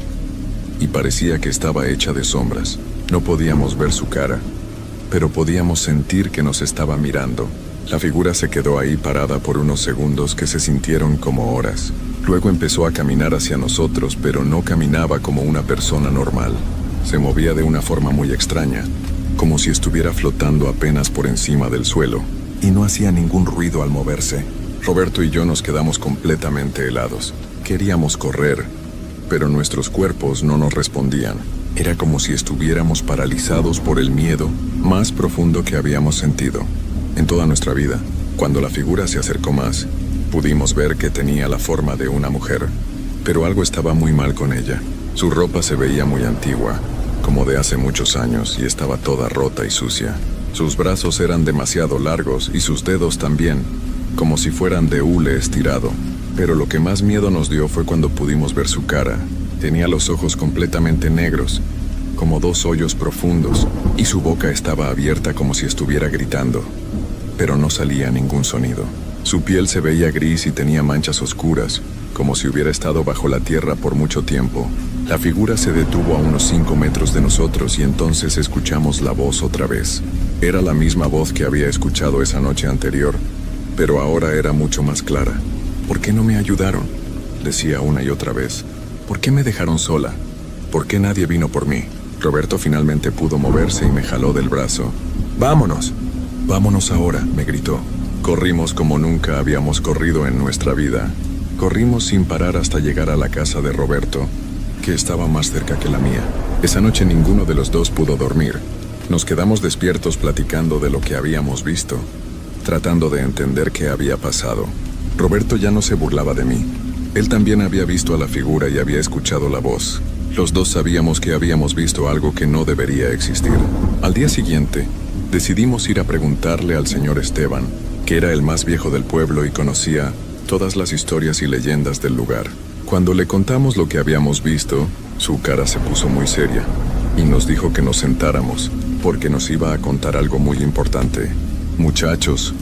y parecía que estaba hecha de sombras. No podíamos ver su cara, pero podíamos sentir que nos estaba mirando. La figura se quedó ahí parada por unos segundos que se sintieron como horas. Luego empezó a caminar hacia nosotros, pero no caminaba como una persona normal. Se movía de una forma muy extraña, como si estuviera flotando apenas por encima del suelo, y no hacía ningún ruido al moverse. Roberto y yo nos quedamos completamente helados. Queríamos correr, pero nuestros cuerpos no nos respondían. Era como si estuviéramos paralizados por el miedo más profundo que habíamos sentido en toda nuestra vida. Cuando la figura se acercó más, pudimos ver que tenía la forma de una mujer, pero algo estaba muy mal con ella. Su ropa se veía muy antigua, como de hace muchos años, y estaba toda rota y sucia. Sus brazos eran demasiado largos y sus dedos también, como si fueran de hule estirado. Pero lo que más miedo nos dio fue cuando pudimos ver su cara. Tenía los ojos completamente negros, como dos hoyos profundos, y su boca estaba abierta como si estuviera gritando, pero no salía ningún sonido. Su piel se veía gris y tenía manchas oscuras, como si hubiera estado bajo la tierra por mucho tiempo. La figura se detuvo a unos 5 metros de nosotros y entonces escuchamos la voz otra vez. Era la misma voz que había escuchado esa noche anterior, pero ahora era mucho más clara. «¿Por qué no me ayudaron?», decía una y otra vez. «¿Por qué me dejaron sola? ¿Por qué nadie vino por mí?». Roberto finalmente pudo moverse y me jaló del brazo. «¡Vámonos! ¡Vámonos ahora!», me gritó. Corrimos como nunca habíamos corrido en nuestra vida. Corrimos sin parar hasta llegar a la casa de Roberto, que estaba más cerca que la mía. Esa noche ninguno de los dos pudo dormir. Nos quedamos despiertos platicando de lo que habíamos visto, tratando de entender qué había pasado. Roberto ya no se burlaba de mí. Él también había visto a la figura y había escuchado la voz. Los dos sabíamos que habíamos visto algo que no debería existir. Al día siguiente, decidimos ir a preguntarle al señor Esteban, que era el más viejo del pueblo y conocía todas las historias y leyendas del lugar. Cuando le contamos lo que habíamos visto, su cara se puso muy seria y nos dijo que nos sentáramos, porque nos iba a contar algo muy importante. «Muchachos»,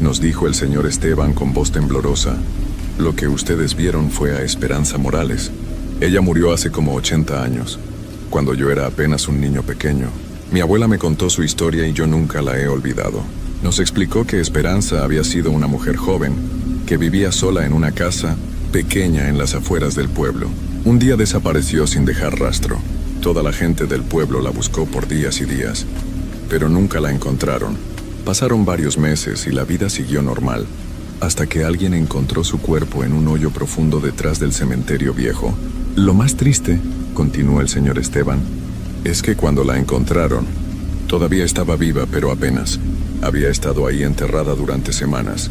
nos dijo el señor Esteban con voz temblorosa, «lo que ustedes vieron fue a Esperanza Morales. Ella murió hace como 80 años, cuando yo era apenas un niño pequeño. Mi abuela me contó su historia y yo nunca la he olvidado. Nos explicó que Esperanza había sido una mujer joven, que vivía sola en una casa pequeña en las afueras del pueblo. Un día desapareció sin dejar rastro. Toda la gente del pueblo la buscó por días y días, pero nunca la encontraron. Pasaron varios meses y la vida siguió normal, hasta que alguien encontró su cuerpo en un hoyo profundo detrás del cementerio viejo. Lo más triste», continuó el señor Esteban, «es que cuando la encontraron, todavía estaba viva, pero apenas. Había estado ahí enterrada durante semanas,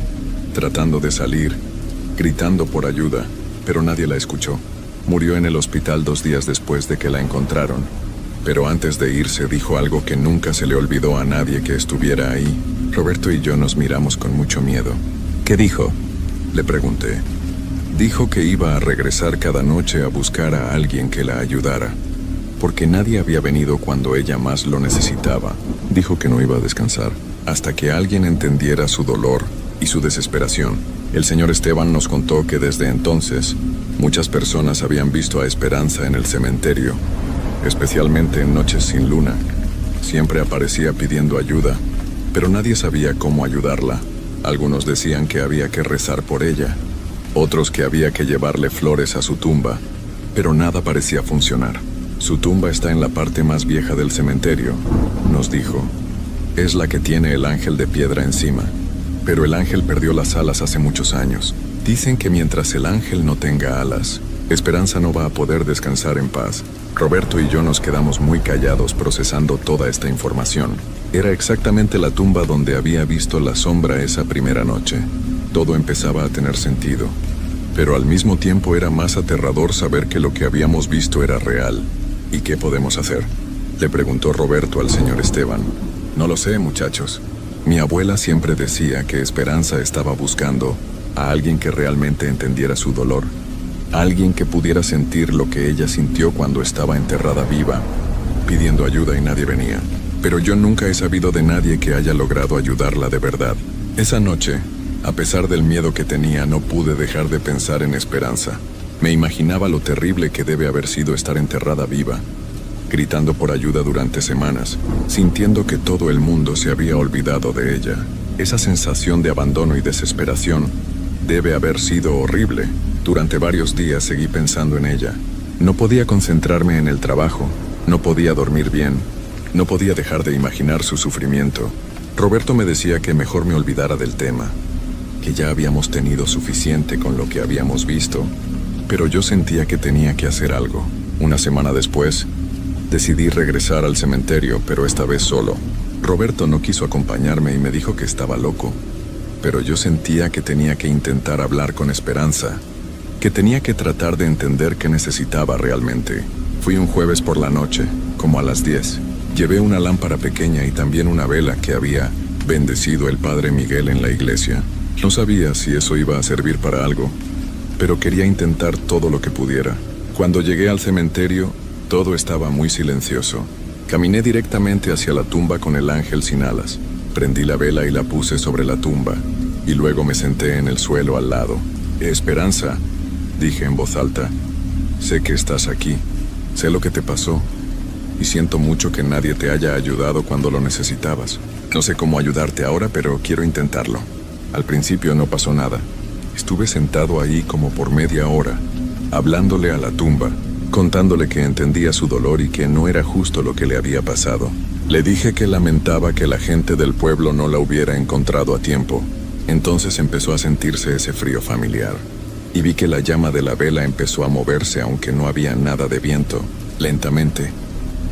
tratando de salir, gritando por ayuda, pero nadie la escuchó. Murió en el hospital 2 días después de que la encontraron, pero antes de irse dijo algo que nunca se le olvidó a nadie que estuviera ahí». Roberto y yo nos miramos con mucho miedo. «¿Qué dijo?», le pregunté. «Dijo que iba a regresar cada noche a buscar a alguien que la ayudara, porque nadie había venido cuando ella más lo necesitaba. Dijo que no iba a descansar hasta que alguien entendiera su dolor y su desesperación». El señor Esteban nos contó que desde entonces muchas personas habían visto a Esperanza en el cementerio, especialmente en noches sin luna. Siempre aparecía pidiendo ayuda, pero nadie sabía cómo ayudarla. Algunos decían que había que rezar por ella, otros que había que llevarle flores a su tumba, pero nada parecía funcionar. Su tumba está en la parte más vieja del cementerio, nos dijo. Es la que tiene el ángel de piedra encima, pero el ángel perdió las alas hace muchos años. Dicen que mientras el ángel no tenga alas, Esperanza no va a poder descansar en paz. Roberto y yo nos quedamos muy callados procesando toda esta información. Era exactamente la tumba donde había visto la sombra esa primera noche. Todo empezaba a tener sentido, pero al mismo tiempo era más aterrador saber que lo que habíamos visto era real. ¿Y qué podemos hacer?, le preguntó Roberto al señor Esteban. No lo sé, muchachos. Mi abuela siempre decía que Esperanza estaba buscando a alguien que realmente entendiera su dolor, alguien que pudiera sentir lo que ella sintió cuando estaba enterrada viva, pidiendo ayuda y nadie venía. Pero yo nunca he sabido de nadie que haya logrado ayudarla de verdad. Esa noche, a pesar del miedo que tenía, no pude dejar de pensar en Esperanza. Me imaginaba lo terrible que debe haber sido estar enterrada viva, gritando por ayuda durante semanas, sintiendo que todo el mundo se había olvidado de ella. Esa sensación de abandono y desesperación debe haber sido horrible. Durante varios días seguí pensando en ella. No podía concentrarme en el trabajo, no podía dormir bien, no podía dejar de imaginar su sufrimiento. Roberto me decía que mejor me olvidara del tema, que ya habíamos tenido suficiente con lo que habíamos visto, pero yo sentía que tenía que hacer algo. Una semana después, decidí regresar al cementerio, pero esta vez solo. Roberto no quiso acompañarme y me dijo que estaba loco, pero yo sentía que tenía que intentar hablar con Esperanza, que tenía que tratar de entender qué necesitaba realmente. Fui un jueves por la noche, como a las 10. Llevé una lámpara pequeña y también una vela que había bendecido el padre Miguel en la iglesia. No sabía si eso iba a servir para algo, pero quería intentar todo lo que pudiera. Cuando llegué al cementerio, todo estaba muy silencioso. Caminé directamente hacia la tumba con el ángel sin alas. Prendí la vela y la puse sobre la tumba, y luego me senté en el suelo al lado. Esperanza, dije en voz alta, sé que estás aquí, sé lo que te pasó, y siento mucho que nadie te haya ayudado cuando lo necesitabas. No sé cómo ayudarte ahora, pero quiero intentarlo. Al principio no pasó nada. Estuve sentado ahí como por media hora, hablándole a la tumba, contándole que entendía su dolor y que no era justo lo que le había pasado. Le dije que lamentaba que la gente del pueblo no la hubiera encontrado a tiempo. Entonces empezó a sentirse ese frío familiar, y vi que la llama de la vela empezó a moverse aunque no había nada de viento. Lentamente,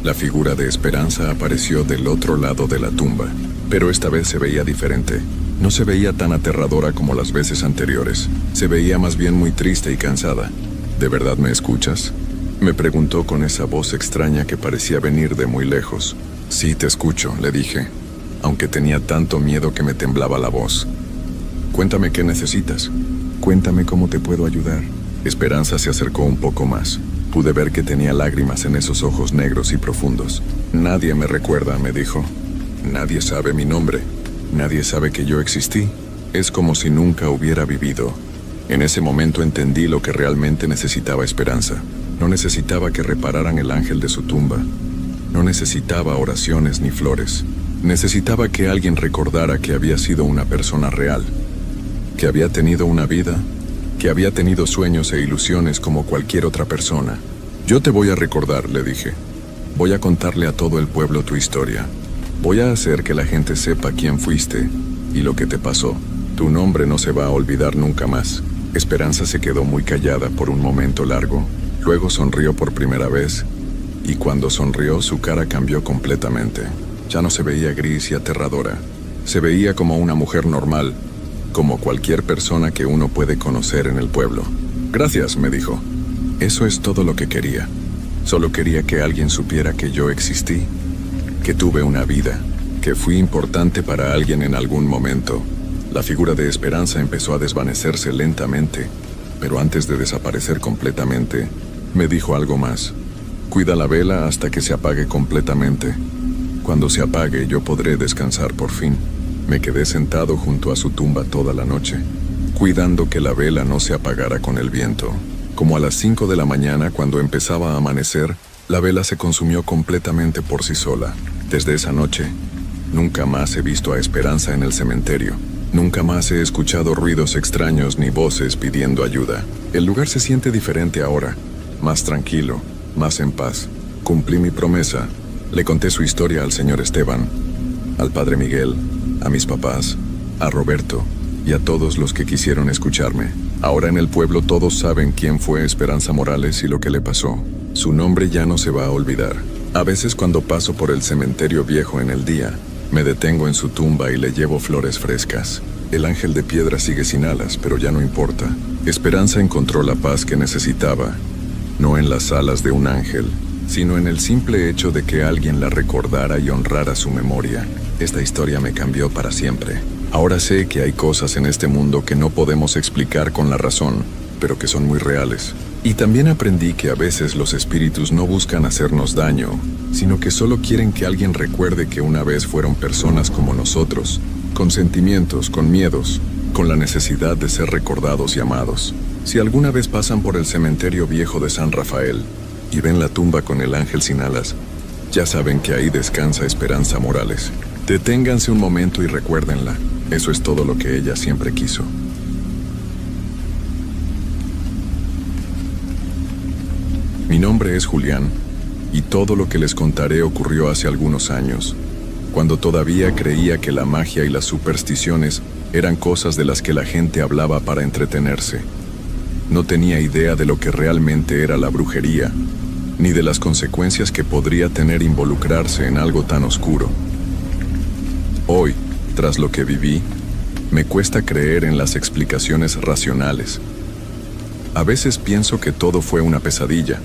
la figura de Esperanza apareció del otro lado de la tumba, pero esta vez se veía diferente. No se veía tan aterradora como las veces anteriores. Se veía más bien muy triste y cansada. ¿De verdad me escuchas?, me preguntó con esa voz extraña que parecía venir de muy lejos. Sí, te escucho, le dije, aunque tenía tanto miedo que me temblaba la voz. Cuéntame qué necesitas. Cuéntame cómo te puedo ayudar. Esperanza se acercó un poco más. Pude ver que tenía lágrimas en esos ojos negros y profundos. Nadie me recuerda, me dijo. Nadie sabe mi nombre. Nadie sabe que yo existí. Es como si nunca hubiera vivido. En ese momento entendí lo que realmente necesitaba Esperanza. No necesitaba que repararan el ángel de su tumba. No necesitaba oraciones ni flores. Necesitaba que alguien recordara que había sido una persona real, que había tenido una vida, que había tenido sueños e ilusiones como cualquier otra persona. Yo te voy a recordar, le dije. Voy a contarle a todo el pueblo tu historia. Voy a hacer que la gente sepa quién fuiste y lo que te pasó. Tu nombre no se va a olvidar nunca más. Esperanza se quedó muy callada por un momento largo. Luego sonrió por primera vez, y cuando sonrió su cara cambió completamente. Ya no se veía gris y aterradora. Se veía como una mujer normal, como cualquier persona que uno puede conocer en el pueblo. Gracias, me dijo. Eso es todo lo que quería. Solo quería que alguien supiera que yo existí, que tuve una vida, que fui importante para alguien en algún momento. La figura de Esperanza empezó a desvanecerse lentamente, pero antes de desaparecer completamente, me dijo algo más. Cuida la vela hasta que se apague completamente. Cuando se apague, yo podré descansar por fin. Me quedé sentado junto a su tumba toda la noche, cuidando que la vela no se apagara con el viento. Como a las 5 de la mañana, cuando empezaba a amanecer, la vela se consumió completamente por sí sola. Desde esa noche, nunca más he visto a Esperanza en el cementerio. Nunca más he escuchado ruidos extraños ni voces pidiendo ayuda. El lugar se siente diferente ahora, más tranquilo, más en paz. Cumplí mi promesa. Le conté su historia al señor Esteban, al padre Miguel, a mis papás, a Roberto y a todos los que quisieron escucharme. Ahora en el pueblo todos saben quién fue Esperanza Morales y lo que le pasó. Su nombre ya no se va a olvidar. A veces cuando paso por el cementerio viejo en el día, me detengo en su tumba y le llevo flores frescas. El ángel de piedra sigue sin alas, pero ya no importa. Esperanza encontró la paz que necesitaba, no en las alas de un ángel, sino en el simple hecho de que alguien la recordara y honrara su memoria. Esta historia me cambió para siempre. Ahora sé que hay cosas en este mundo que no podemos explicar con la razón, pero que son muy reales. Y también aprendí que a veces los espíritus no buscan hacernos daño, sino que solo quieren que alguien recuerde que una vez fueron personas como nosotros, con sentimientos, con miedos, con la necesidad de ser recordados y amados. Si alguna vez pasan por el cementerio viejo de San Rafael y ven la tumba con el ángel sin alas, ya saben que ahí descansa Esperanza Morales. Deténganse un momento y recuérdenla. Eso es todo lo que ella siempre quiso. Mi nombre es Julián, y todo lo que les contaré ocurrió hace algunos años, cuando todavía creía que la magia y las supersticiones eran cosas de las que la gente hablaba para entretenerse. No tenía idea de lo que realmente era la brujería, ni de las consecuencias que podría tener involucrarse en algo tan oscuro. Hoy, tras lo que viví, me cuesta creer en las explicaciones racionales. A veces pienso que todo fue una pesadilla,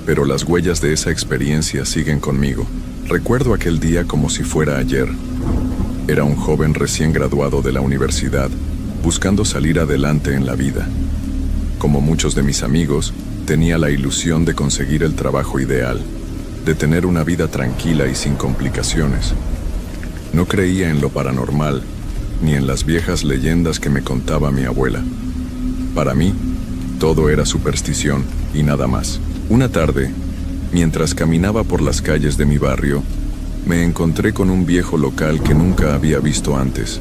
pero las huellas de esa experiencia siguen conmigo. Recuerdo aquel día como si fuera ayer. Era un joven recién graduado de la universidad, buscando salir adelante en la vida. Como muchos de mis amigos, tenía la ilusión de conseguir el trabajo ideal, de tener una vida tranquila y sin complicaciones. No creía en lo paranormal, ni en las viejas leyendas que me contaba mi abuela. Para mí, todo era superstición y nada más. Una tarde, mientras caminaba por las calles de mi barrio, me encontré con un viejo local que nunca había visto antes.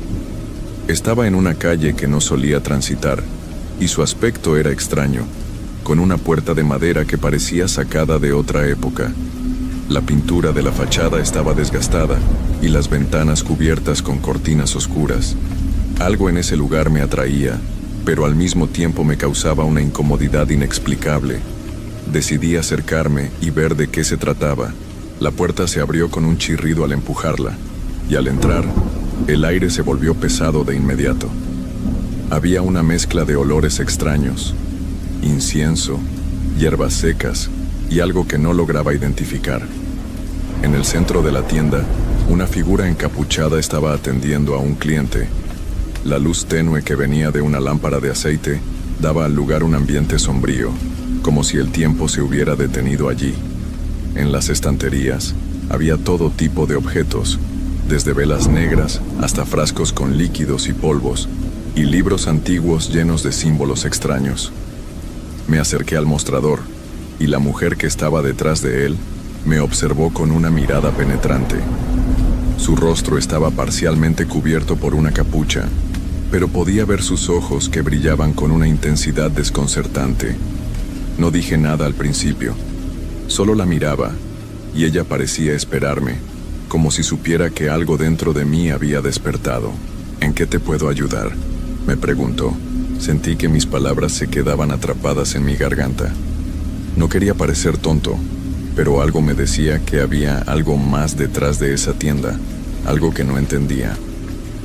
Estaba en una calle que no solía transitar, y su aspecto era extraño, con una puerta de madera que parecía sacada de otra época. La pintura de la fachada estaba desgastada, y las ventanas cubiertas con cortinas oscuras. Algo en ese lugar me atraía, pero al mismo tiempo me causaba una incomodidad inexplicable. Decidí acercarme y ver de qué se trataba. La puerta se abrió con un chirrido al empujarla, y al entrar, el aire se volvió pesado de inmediato. Había una mezcla de olores extraños, incienso, hierbas secas y algo que no lograba identificar. En el centro de la tienda, una figura encapuchada estaba atendiendo a un cliente. La luz tenue que venía de una lámpara de aceite daba al lugar un ambiente sombrío, como si el tiempo se hubiera detenido allí. En las estanterías había todo tipo de objetos, desde velas negras hasta frascos con líquidos y polvos, y libros antiguos llenos de símbolos extraños. Me acerqué al mostrador, y la mujer que estaba detrás de él me observó con una mirada penetrante. Su rostro estaba parcialmente cubierto por una capucha, pero podía ver sus ojos que brillaban con una intensidad desconcertante. No dije nada al principio, solo la miraba, y ella parecía esperarme, como si supiera que algo dentro de mí había despertado. ¿En qué te puedo ayudar?, me preguntó. Sentí que mis palabras se quedaban atrapadas en mi garganta. No quería parecer tonto, pero algo me decía que había algo más detrás de esa tienda, algo que no entendía.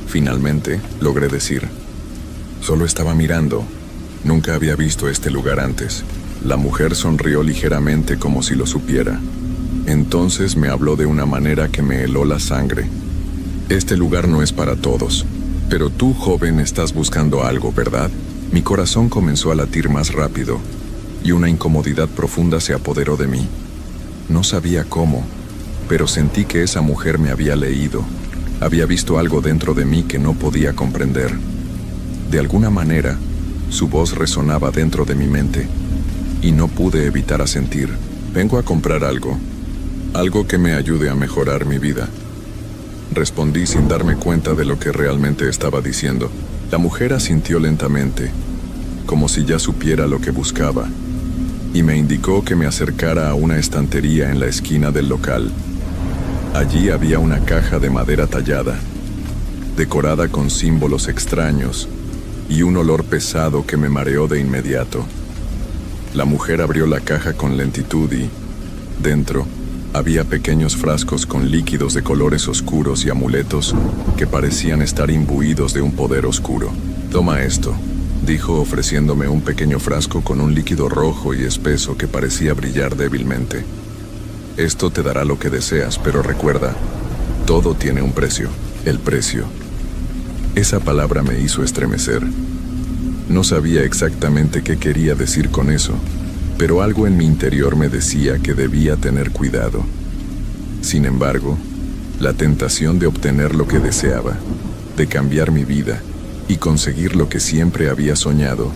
Finalmente, logré decir: solo estaba mirando. Nunca había visto este lugar antes. La mujer sonrió ligeramente como si lo supiera. Entonces me habló de una manera que me heló la sangre. Este lugar no es para todos. Pero tú, joven, estás buscando algo, ¿verdad? Mi corazón comenzó a latir más rápido, y una incomodidad profunda se apoderó de mí. No sabía cómo, pero sentí que esa mujer me había leído. Había visto algo dentro de mí que no podía comprender. De alguna manera, su voz resonaba dentro de mi mente, y no pude evitar asentir. Vengo a comprar algo. Algo que me ayude a mejorar mi vida. Respondí sin darme cuenta de lo que realmente estaba diciendo. La mujer asintió lentamente, como si ya supiera lo que buscaba, y me indicó que me acercara a una estantería en la esquina del local. Allí había una caja de madera tallada, decorada con símbolos extraños, y un olor pesado que me mareó de inmediato. La mujer abrió la caja con lentitud y, dentro, había pequeños frascos con líquidos de colores oscuros y amuletos que parecían estar imbuidos de un poder oscuro. «Toma esto», dijo ofreciéndome un pequeño frasco con un líquido rojo y espeso que parecía brillar débilmente. «Esto te dará lo que deseas, pero recuerda, todo tiene un precio». El precio. Esa palabra me hizo estremecer. No sabía exactamente qué quería decir con eso, pero algo en mi interior me decía que debía tener cuidado. Sin embargo, la tentación de obtener lo que deseaba, de cambiar mi vida y conseguir lo que siempre había soñado,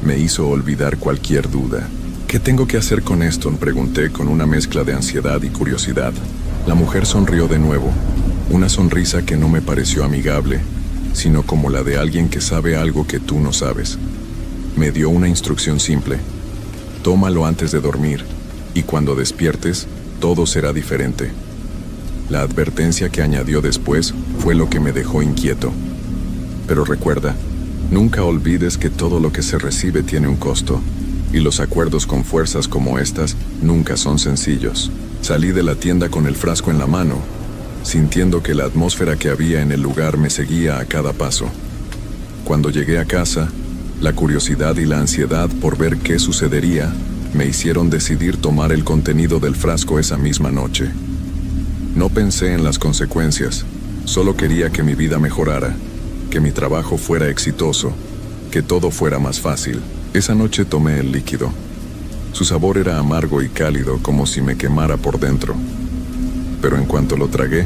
me hizo olvidar cualquier duda. «¿Qué tengo que hacer con esto?», pregunté con una mezcla de ansiedad y curiosidad. La mujer sonrió de nuevo, una sonrisa que no me pareció amigable, sino como la de alguien que sabe algo que tú no sabes. Me dio una instrucción simple: tómalo antes de dormir, y cuando despiertes, todo será diferente. La advertencia que añadió después fue lo que me dejó inquieto. Pero recuerda, nunca olvides que todo lo que se recibe tiene un costo, y los acuerdos con fuerzas como estas nunca son sencillos. Salí de la tienda con el frasco en la mano, sintiendo que la atmósfera que había en el lugar me seguía a cada paso. Cuando llegué a casa, la curiosidad y la ansiedad por ver qué sucedería me hicieron decidir tomar el contenido del frasco esa misma noche. No pensé en las consecuencias, solo quería que mi vida mejorara, que mi trabajo fuera exitoso, que todo fuera más fácil. Esa noche tomé el líquido. Su sabor era amargo y cálido, como si me quemara por dentro. Pero en cuanto lo tragué,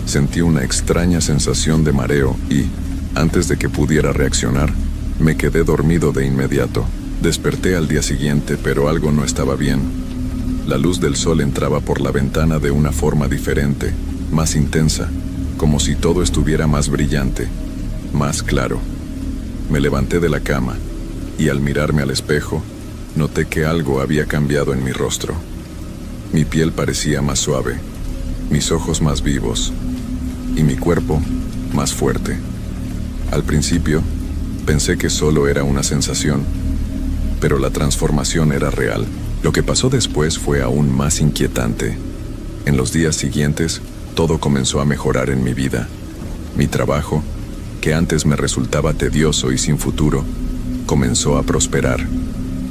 sentí una extraña sensación de mareo y, antes de que pudiera reaccionar, me quedé dormido de inmediato. Desperté al día siguiente, pero algo no estaba bien. La luz del sol entraba por la ventana de una forma diferente, más intensa, como si todo estuviera más brillante, más claro. Me levanté de la cama, y al mirarme al espejo, noté que algo había cambiado en mi rostro. Mi piel parecía más suave, mis ojos más vivos, y mi cuerpo más fuerte. Al principio, pensé que solo era una sensación, pero la transformación era real. Lo que pasó después fue aún más inquietante. En los días siguientes, todo comenzó a mejorar en mi vida. Mi trabajo, que antes me resultaba tedioso y sin futuro, comenzó a prosperar.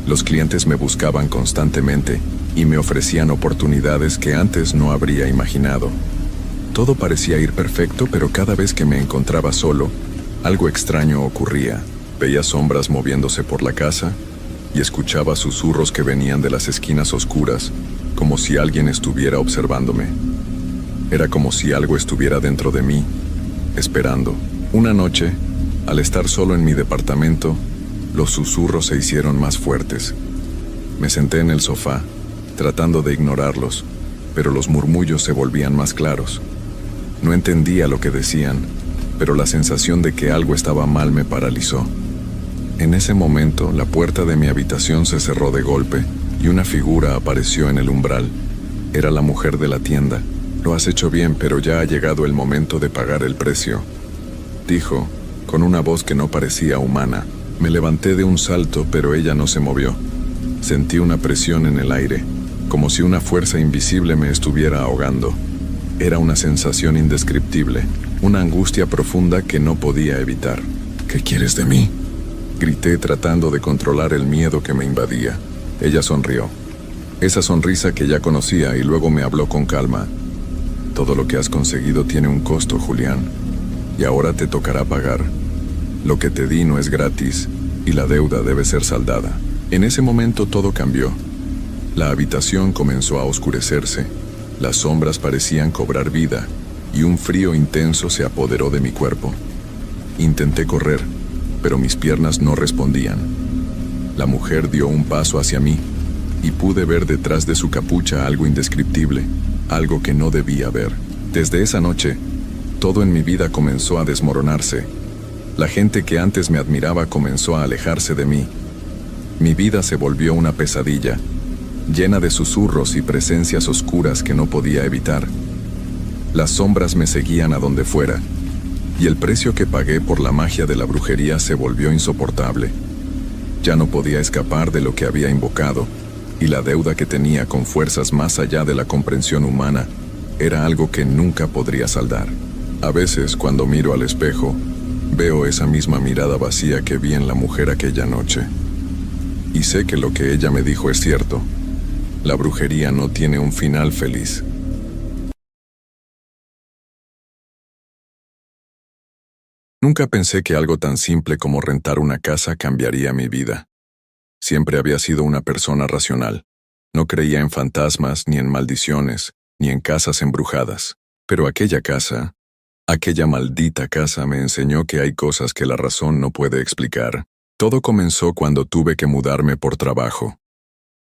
Los clientes me buscaban constantemente y me ofrecían oportunidades que antes no habría imaginado. Todo parecía ir perfecto, pero cada vez que me encontraba solo, algo extraño ocurría. Veía sombras moviéndose por la casa y escuchaba susurros que venían de las esquinas oscuras, como si alguien estuviera observándome. Era como si algo estuviera dentro de mí, esperando. Una noche, al estar solo en mi departamento, los susurros se hicieron más fuertes. Me senté en el sofá, tratando de ignorarlos, pero los murmullos se volvían más claros. No entendía lo que decían, pero la sensación de que algo estaba mal me paralizó. En ese momento, la puerta de mi habitación se cerró de golpe y una figura apareció en el umbral. Era la mujer de la tienda. «Lo has hecho bien, pero ya ha llegado el momento de pagar el precio», dijo, con una voz que no parecía humana. Me levanté de un salto, pero ella no se movió. Sentí una presión en el aire, como si una fuerza invisible me estuviera ahogando. Era una sensación indescriptible, una angustia profunda que no podía evitar. «¿Qué quieres de mí?», grité tratando de controlar el miedo que me invadía. Ella sonrió. Esa sonrisa que ya conocía, y luego me habló con calma. «Todo lo que has conseguido tiene un costo, Julián, y ahora te tocará pagar. Lo que te di no es gratis, y la deuda debe ser saldada». En ese momento todo cambió. La habitación comenzó a oscurecerse, las sombras parecían cobrar vida, y un frío intenso se apoderó de mi cuerpo. Intenté correr, pero mis piernas no respondían. La mujer dio un paso hacia mí, y pude ver detrás de su capucha algo indescriptible, algo que no debía ver. Desde esa noche, todo en mi vida comenzó a desmoronarse. La gente que antes me admiraba comenzó a alejarse de mí. Mi vida se volvió una pesadilla, llena de susurros y presencias oscuras que no podía evitar. Las sombras me seguían a donde fuera, y el precio que pagué por la magia de la brujería se volvió insoportable. Ya no podía escapar de lo que había invocado, y la deuda que tenía con fuerzas más allá de la comprensión humana era algo que nunca podría saldar. A veces, cuando miro al espejo, veo esa misma mirada vacía que vi en la mujer aquella noche. Y sé que lo que ella me dijo es cierto. La brujería no tiene un final feliz. Nunca pensé que algo tan simple como rentar una casa cambiaría mi vida. Siempre había sido una persona racional. No creía en fantasmas, ni en maldiciones, ni en casas embrujadas. Pero aquella maldita casa me enseñó que hay cosas que la razón no puede explicar. Todo comenzó cuando tuve que mudarme por trabajo.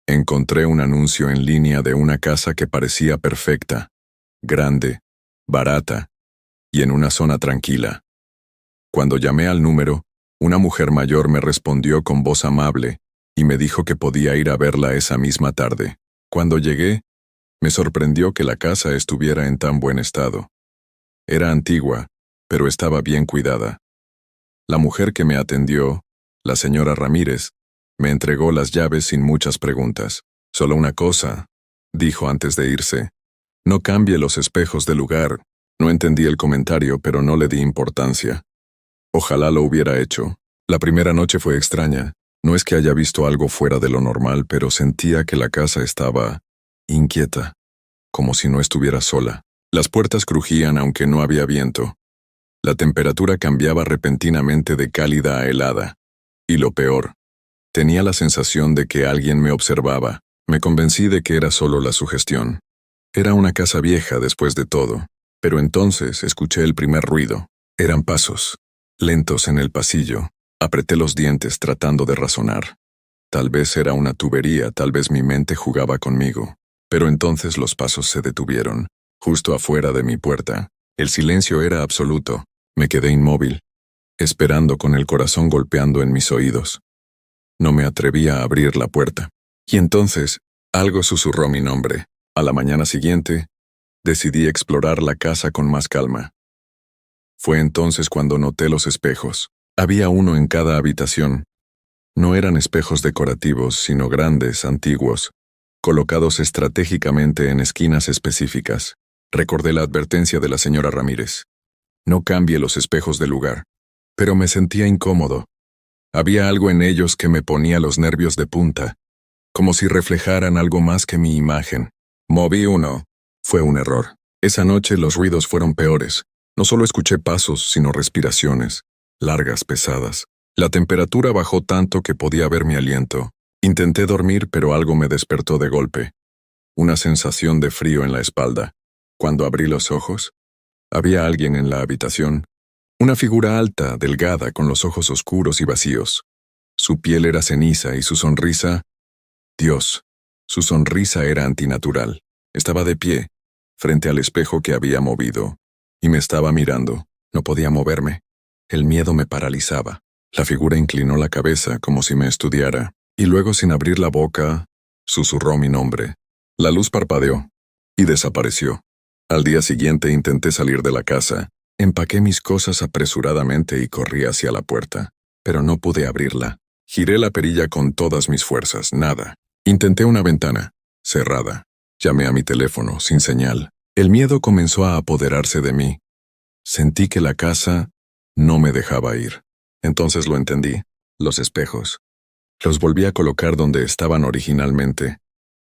Encontré un anuncio en línea de una casa que parecía perfecta, grande, barata y en una zona tranquila. Cuando llamé al número, una mujer mayor me respondió con voz amable y me dijo que podía ir a verla esa misma tarde. Cuando llegué, me sorprendió que la casa estuviera en tan buen estado. Era antigua, pero estaba bien cuidada. La mujer que me atendió, la señora Ramírez, me entregó las llaves sin muchas preguntas. Solo una cosa, dijo antes de irse. No cambie los espejos de lugar. No entendí el comentario, pero no le di importancia. Ojalá lo hubiera hecho. La primera noche fue extraña. No es que haya visto algo fuera de lo normal, pero sentía que la casa estaba inquieta, como si no estuviera sola. Las puertas crujían aunque no había viento. La temperatura cambiaba repentinamente de cálida a helada. Y lo peor, tenía la sensación de que alguien me observaba. Me convencí de que era solo la sugestión. Era una casa vieja después de todo, pero entonces escuché el primer ruido. Eran pasos, lentos en el pasillo. Apreté los dientes tratando de razonar. Tal vez era una tubería, tal vez mi mente jugaba conmigo. Pero entonces los pasos se detuvieron. Justo afuera de mi puerta, el silencio era absoluto. Me quedé inmóvil, esperando con el corazón golpeando en mis oídos. No me atrevía a abrir la puerta. Y entonces, algo susurró mi nombre. A la mañana siguiente, decidí explorar la casa con más calma. Fue entonces cuando noté los espejos. Había uno en cada habitación. No eran espejos decorativos, sino grandes, antiguos, colocados estratégicamente en esquinas específicas. Recordé la advertencia de la señora Ramírez. No cambie los espejos de lugar. Pero me sentía incómodo. Había algo en ellos que me ponía los nervios de punta, como si reflejaran algo más que mi imagen. Moví uno. Fue un error. Esa noche los ruidos fueron peores. No solo escuché pasos, sino respiraciones, largas, pesadas. La temperatura bajó tanto que podía ver mi aliento. Intenté dormir, pero algo me despertó de golpe. Una sensación de frío en la espalda. Cuando abrí los ojos, había alguien en la habitación. Una figura alta, delgada, con los ojos oscuros y vacíos. Su piel era ceniza y su sonrisa... Dios, su sonrisa era antinatural. Estaba de pie, frente al espejo que había movido, y me estaba mirando. No podía moverme. El miedo me paralizaba. La figura inclinó la cabeza como si me estudiara, y luego, sin abrir la boca, susurró mi nombre. La luz parpadeó y desapareció. Al día siguiente intenté salir de la casa. Empaqué mis cosas apresuradamente y corrí hacia la puerta, pero no pude abrirla. Giré la perilla con todas mis fuerzas, nada. Intenté una ventana, cerrada. Llamé a mi teléfono, sin señal. El miedo comenzó a apoderarse de mí. Sentí que la casa no me dejaba ir. Entonces lo entendí. Los espejos. Los volví a colocar donde estaban originalmente,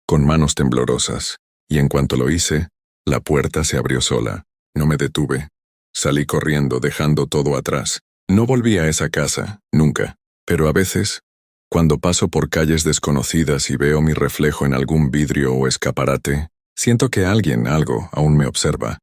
con manos temblorosas, y en cuanto lo hice, la puerta se abrió sola. No me detuve. Salí corriendo, dejando todo atrás. No volví a esa casa, nunca. Pero a veces, cuando paso por calles desconocidas y veo mi reflejo en algún vidrio o escaparate, siento que alguien, algo, aún me observa.